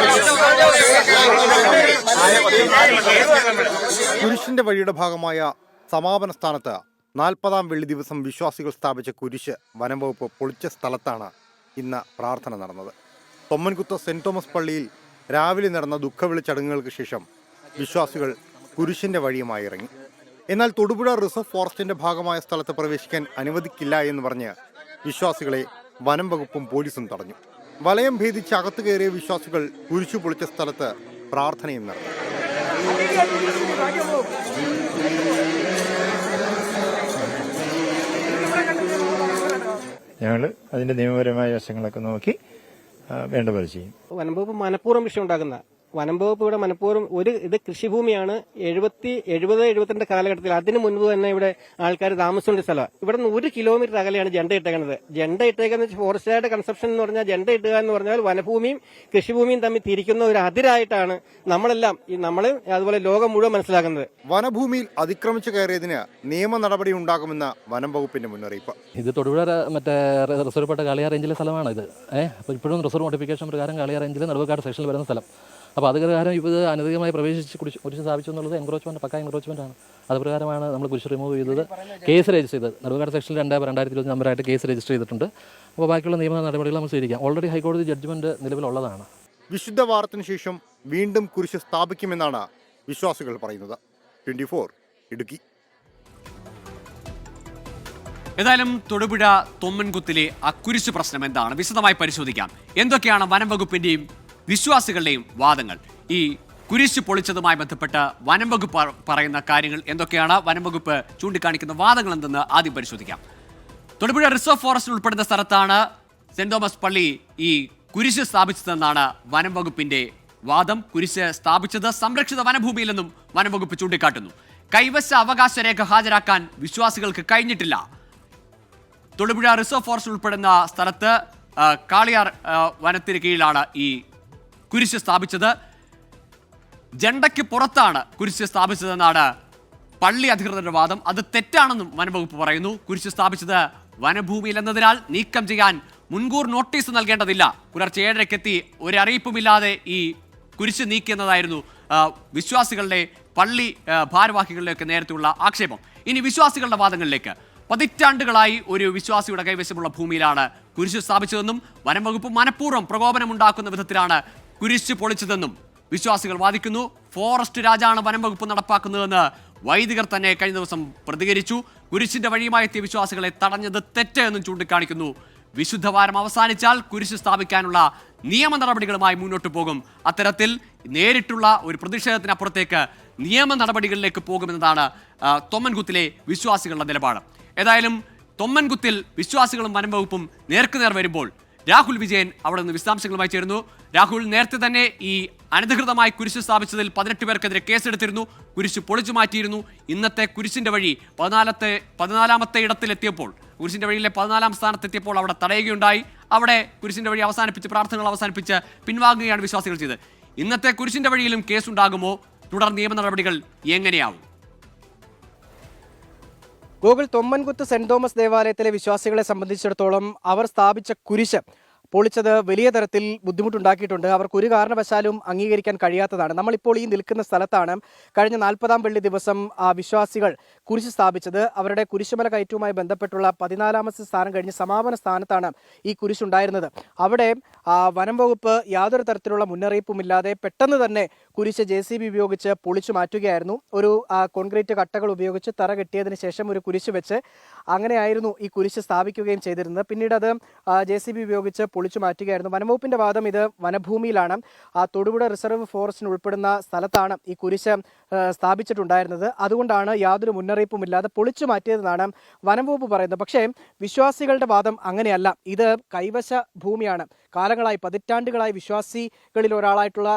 കുരിശിന്റെ വഴിയുടെ ഭാഗമായ സമാപന സ്ഥാനത്ത് 40-ാം വെള്ളി ദിവസം വിശ്വാസികൾ സ്ഥാപിച്ച കുരിശ് വനം വകുപ്പ് പൊളിച്ച സ്ഥലത്താണ് ഇന്ന് പ്രാർത്ഥന നടന്നത്. തൊമ്മൻകുത്ത് സെന്റ് തോമസ് പള്ളിയിൽ രാവിലെ നടന്ന ദുഃഖവിളി ചടങ്ങുകൾക്ക് ശേഷം വിശ്വാസികൾ കുരിശിന്റെ വഴിയുമായി ഇറങ്ങി. എന്നാൽ തൊടുപുഴ റിസർവ് ഫോറസ്റ്റിന്റെ ഭാഗമായ സ്ഥലത്ത് പ്രവേശിക്കാൻ അനുവദിക്കില്ല എന്ന് പറഞ്ഞ് വിശ്വാസികളെ വനം വകുപ്പും പോലീസും തടഞ്ഞു. വലയം ഭേദിച്ച് അകത്ത് കയറിയ വിശ്വാസികൾ കുരിശു പൊളിച്ച സ്ഥലത്ത് പ്രാർത്ഥനയും നടത്തി. ഞങ്ങൾ അതിന്റെ നിയമപരമായ വശങ്ങളൊക്കെ നോക്കി വേണ്ട പോലെ ചെയ്യും. വനംവകുപ്പ് മനഃപൂർവ്വം വിഷയം ഉണ്ടാക്കുന്ന വനംവകുപ്പ് ഇവിടെ മനഃപൂർവ്വം ഇത് കൃഷിഭൂമിയാണ്. 70-72 കാലഘട്ടത്തിൽ അതിനു മുൻപ് തന്നെ ഇവിടെ ആൾക്കാർ താമസിച്ചുകൊണ്ട് സ്ഥലമാണ്. ഇവിടെ നിന്ന് 1 കിലോമീറ്റർ അകലെയാണ് ജെണ്ട ഇട്ടേക്കുന്നത്. ജെണ്ട ഇട്ടേക്കുന്ന ഫോറസ്റ്റായിട്ട് കൺസെപ്ഷൻ എന്ന് പറഞ്ഞാൽ ജെണ്ട ഇട്ടുക എന്ന് പറഞ്ഞാൽ വനഭൂമിയും കൃഷിഭൂമിയും തമ്മിൽ തിരിക്കുന്ന ഒരു അതിരായിട്ടാണ് നമ്മളെല്ലാം അതുപോലെ ലോകം മുഴുവൻ മനസ്സിലാക്കുന്നത്. വനഭൂമിയിൽ അതിക്രമിച്ചു കയറിയതിന് നിയമ നടപടി ഉണ്ടാകുമെന്ന് വനം വകുപ്പിന്റെ മുന്നറിയിപ്പ്. ഇത് തൊടുപുഴ റിസർവ്പ്പെട്ട കാളിയാർ റേഞ്ചിലെ സ്ഥലമാണ് ഇത്. അപ്പോൾ ഇപ്പോഴും റിസർവ് നോട്ടിഫിക്കേഷൻ പ്രകാരം കാളിയാർ റേഞ്ചിൽ നടുവക്കാട് സെക്ഷനിൽ വരുന്ന സ്ഥലം. അപ്പോൾ അത് പ്രകാരം ഇത് അനധികൃതമായി പ്രവേശിച്ച് കുരിശ് സ്ഥാപിച്ചു എന്നുള്ളത് എൻക്രോച്ച്മെന്റ്, പക്ക എൻക്രോച്ച്മെന്റ് ആണ്. അത് പ്രകാരമാണ് നമ്മൾ കുരിശ് റിമൂവ് ചെയ്തത്. കേസ് രജിസ്റ്റർ ചെയ്തത് നടുവക്കാട് സെക്ഷനിൽ 2020 നമ്പറായിട്ട് കേസ് രജിസ്റ്റർ ചെയ്തിട്ടുണ്ട്. അപ്പോൾ ബാക്കിയുള്ള നിയമ നടപടികൾ നമ്മൾ സ്വീകരിക്കാം. ഓൾറെഡി ഹൈക്കോടതി ജഡ്ജ്മെന്റ് നിലവിലുള്ളതാണ്. വിശുദ്ധ വാരത്തിന് ശേഷം വീണ്ടും കുരിശ് സ്ഥാപിക്കുമെന്നാണ് വിശ്വാസികൾ പറയുന്നത്. 24 ഇടുക്കി. ഏതായാലും തൊടുപുഴ തൊമ്മൻകുത്തിലെ ആ കുരിശ് പ്രശ്നം എന്താണ് വിശദമായി പരിശോധിക്കാം. എന്തൊക്കെയാണ് വനം വകുപ്പിന്റെയും വിശ്വാസികളുടെയും വാദങ്ങൾ? ഈ കുരിശ് പൊളിച്ചതുമായി ബന്ധപ്പെട്ട് വനം വകുപ്പ് പറയുന്ന കാര്യങ്ങൾ എന്തൊക്കെയാണ്? വനം വകുപ്പ് ചൂണ്ടിക്കാണിക്കുന്ന വാദങ്ങൾ എന്തെന്ന് ആദ്യം പരിശോധിക്കാം. തൊടുപുഴ റിസർവ് ഫോറസ്റ്റ് ഉൾപ്പെടുന്ന സ്ഥലത്താണ് സെന്റ് തോമസ് പള്ളി ഈ കുരിശ് സ്ഥാപിച്ചതെന്നാണ് വനം വകുപ്പിന്റെ വാദം. കുരിശ് സ്ഥാപിച്ചത് സംരക്ഷിത വനഭൂമിയിലെന്നും വനം വകുപ്പ് ചൂണ്ടിക്കാട്ടുന്നു. കൈവശ അവകാശ രേഖ ഹാജരാക്കാൻ വിശ്വാസികൾക്ക് കഴിഞ്ഞിട്ടില്ല. തൊടുപുഴ റിസർവ് ഫോറസ്റ്റ് ഉൾപ്പെടുന്ന സ്ഥലത്ത് കാളിയാർ വനത്തിന് കീഴിലാണ് ഈ കുരിശ് സ്ഥാപിച്ചത്. ജണ്ടയ്ക്ക് പുറത്താണ് കുരിശ് സ്ഥാപിച്ചതെന്നാണ് പള്ളി അധികൃതരുടെ വാദം. അത് തെറ്റാണെന്നും വനംവകുപ്പ് പറയുന്നു. കുരിശ് സ്ഥാപിച്ചത് വനഭൂമിയിൽ എന്നതിനാൽ നീക്കം ചെയ്യാൻ മുൻകൂർ നോട്ടീസ് നൽകേണ്ടതില്ല. പുലർച്ചെ 7:30 ഒരു അറിയിപ്പുമില്ലാതെ ഈ കുരിശ് നീക്കിയെന്നതായിരുന്നു വിശ്വാസികളുടെ പള്ളി ഭാരവാഹികളിലേക്ക് നേരത്തെയുള്ള ആക്ഷേപം. ഇനി വിശ്വാസികളുടെ വാദങ്ങളിലേക്ക്. പതിറ്റാണ്ടുകളായി ഒരു വിശ്വാസിയുടെ കൈവശമുള്ള ഭൂമിയിലാണ് കുരിശ് സ്ഥാപിച്ചതെന്നും വനംവകുപ്പ് മനഃപൂർവ്വം പ്രകോപനമുണ്ടാക്കുന്ന വിധത്തിലാണ് കുരിശ് പൊളിച്ചതെന്നും വിശ്വാസികൾ വാദിക്കുന്നു. ഫോറസ്റ്റ് രാജാണ് വനംവകുപ്പ് നടപ്പാക്കുന്നതെന്ന് വൈദികർ തന്നെ കഴിഞ്ഞ ദിവസം പ്രതികരിച്ചു. കുരിശിന്റെ വഴിയുമായി എത്തിയ വിശ്വാസികളെ തടഞ്ഞത് തെറ്റ് എന്നും ചൂണ്ടിക്കാണിക്കുന്നു. വിശുദ്ധവാരം അവസാനിച്ചാൽ കുരിശ് സ്ഥാപിക്കാനുള്ള നിയമ നടപടികളുമായി മുന്നോട്ട് പോകും. അത്തരത്തിൽ നേരിട്ടുള്ള ഒരു പ്രതിഷേധത്തിനപ്പുറത്തേക്ക് നിയമ നടപടികളിലേക്ക് പോകുമെന്നതാണ് തൊമ്മൻകുത്തിലെ വിശ്വാസികളുടെ നിലപാട്. ഏതായാലും തൊമ്മൻകുത്തിൽ വിശ്വാസികളും വനംവകുപ്പും നേർക്കുനേർ വരുമ്പോൾ രാഹുൽ വിജയൻ അവിടെ നിന്ന് വിശദാംശങ്ങളുമായി ചേരുന്നു. രാഹുൽ, നേരത്തെ തന്നെ ഈ അനധികൃതമായി കുരിശ് സ്ഥാപിച്ചതിൽ 18 പേർക്കെതിരെ കേസെടുത്തിരുന്നു. കുരിശ് പൊളിച്ചു മാറ്റിയിരുന്നു. ഇന്നത്തെ കുരിശിന്റെ വഴി 14ാമത്തെ ഇടത്തിലെത്തിയപ്പോൾ, കുരിശിന്റെ വഴിയിലെ 14ാം സ്ഥാനത്തെത്തിയപ്പോൾ അവിടെ തടയുകയുണ്ടായി. അവിടെ കുരിശിന്റെ വഴി അവസാനിപ്പിച്ച് പ്രാർത്ഥനകൾ അവസാനിപ്പിച്ച് പിൻവാങ്ങുകയാണ് വിശ്വാസികൾ ചെയ്തത്. ഇന്നത്തെ കുരിശിന്റെ വഴിയിലും കേസുണ്ടാകുമോ? തുടർ നിയമ നടപടികൾ എങ്ങനെയാവും? ഗൂഗിൾ തൊമ്മൻകുത്ത് സെന്റ് തോമസ് ദേവാലയത്തിലെ വിശ്വാസികളെ സംബന്ധിച്ചിടത്തോളം അവർ സ്ഥാപിച്ച കുരിശ് പൊളിച്ചത് വലിയ തരത്തിൽ ബുദ്ധിമുട്ടുണ്ടാക്കിയിട്ടുണ്ട്. അവർക്ക് ഒരു കാരണവശാലും അംഗീകരിക്കാൻ കഴിയാത്തതാണ്. നമ്മളിപ്പോൾ ഈ നിൽക്കുന്ന സ്ഥലത്താണ് കഴിഞ്ഞ 40-ാം വെള്ളി ദിവസം വിശ്വാസികൾ കുരിശ് സ്ഥാപിച്ചത്. അവരുടെ കുരിശുമല കയറ്റവുമായി ബന്ധപ്പെട്ടുള്ള 14ാമത്തെ സ്ഥാനം കഴിഞ്ഞ് സമാപന സ്ഥാനത്താണ് ഈ കുരിശുണ്ടായിരുന്നത്. അവിടെ വനം വകുപ്പ് യാതൊരു തരത്തിലുള്ള മുന്നറിയിപ്പുമില്ലാതെ പെട്ടെന്ന് തന്നെ കുരിശ് JCB ഉപയോഗിച്ച് പൊളിച്ചു മാറ്റുകയായിരുന്നു. ഒരു കോൺക്രീറ്റ് കട്ടകൾ ഉപയോഗിച്ച് തറ കെട്ടിയതിന് ശേഷം ഒരു കുരിശ് വെച്ച് അങ്ങനെയായിരുന്നു ഈ കുരിശ് സ്ഥാപിക്കുകയും ചെയ്തിരുന്നത്. പിന്നീട് അത് JCB ഉപയോഗിച്ച് പൊളിച്ചു മാറ്റുകയായിരുന്നു. വനംവകുപ്പിന്റെ വാദം ഇത് വനഭൂമിയിലാണ്, തൊടുപുഴ റിസർവ് ഫോറസ്റ്റിന് ഉൾപ്പെടുന്ന സ്ഥലത്താണ് ഈ കുരിശ് സ്ഥാപിച്ചിട്ടുണ്ടായിരുന്നത്. അതുകൊണ്ടാണ് യാതൊരു മുന്നറിയിപ്പുമില്ലാതെ പൊളിച്ചു മാറ്റിയതെന്നാണ് വനംവകുപ്പ് പറയുന്നത്. പക്ഷേ വിശ്വാസികളുടെ വാദം അങ്ങനെയല്ല. ഇത് കൈവശ ഭൂമിയാണ്. കാലങ്ങളായി പതിറ്റാണ്ടുകളായി വിശ്വാസികളിൽ ഒരാളായിട്ടുള്ള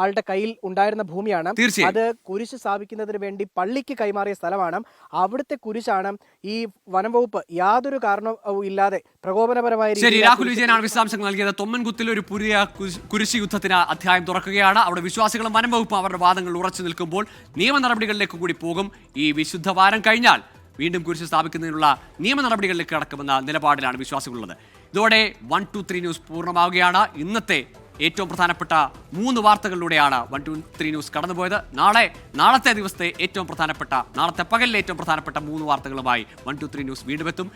ആളുടെ കയ്യിൽ ഉണ്ടായിരുന്ന ഭൂമിയാണ്. അത് കുരിശ് സ്ഥാപിക്കുന്നതിന് വേണ്ടി പള്ളിക്ക് കൈമാറിയ സ്ഥലമാണ്. അവിടുത്തെ കുരിശാണ് ഈ വനം വകുപ്പ് യാതൊരു കാരണവും ഇല്ലാതെ പ്രകോപനപരമായ ശരി, രാഹുൽ വിജയനാണ് വിശദാംശങ്ങൾ നൽകിയത്. തൊമ്മൻകുത്തിൽ ഒരു പുതിയ കുരിശ് യുദ്ധത്തിന് അധ്യായം തുറക്കുകയാണ്. അവിടെ വിശ്വാസികളും വനം വകുപ്പും അവരുടെ വാദങ്ങൾ ഉറച്ചു നിൽക്കുമ്പോൾ നിയമ നടപടികളിലേക്ക് കൂടി പോകും. ഈ വിശുദ്ധ വാരം കഴിഞ്ഞാൽ വീണ്ടും കുരിശ് സ്ഥാപിക്കുന്നതിനുള്ള നിയമ നടപടികളിലേക്ക് കടക്കുമെന്ന നിലപാടിലാണ് വിശ്വാസികളുള്ളത്. ഇതോടെ 123 ന്യൂസ് പൂർണ്ണമാവുകയാണ്. ഇന്നത്തെ ഏറ്റവും പ്രധാനപ്പെട്ട 3 വാർത്തകളിലൂടെയാണ് 123 ന്യൂസ് കടന്നുപോയത്. നാളത്തെ ദിവസത്തെ ഏറ്റവും പ്രധാനപ്പെട്ട നാളത്തെ പകലിലെ ഏറ്റവും പ്രധാനപ്പെട്ട 3 വാർത്തകളുമായി 123 ന്യൂസ് വീണ്ടും എത്തും.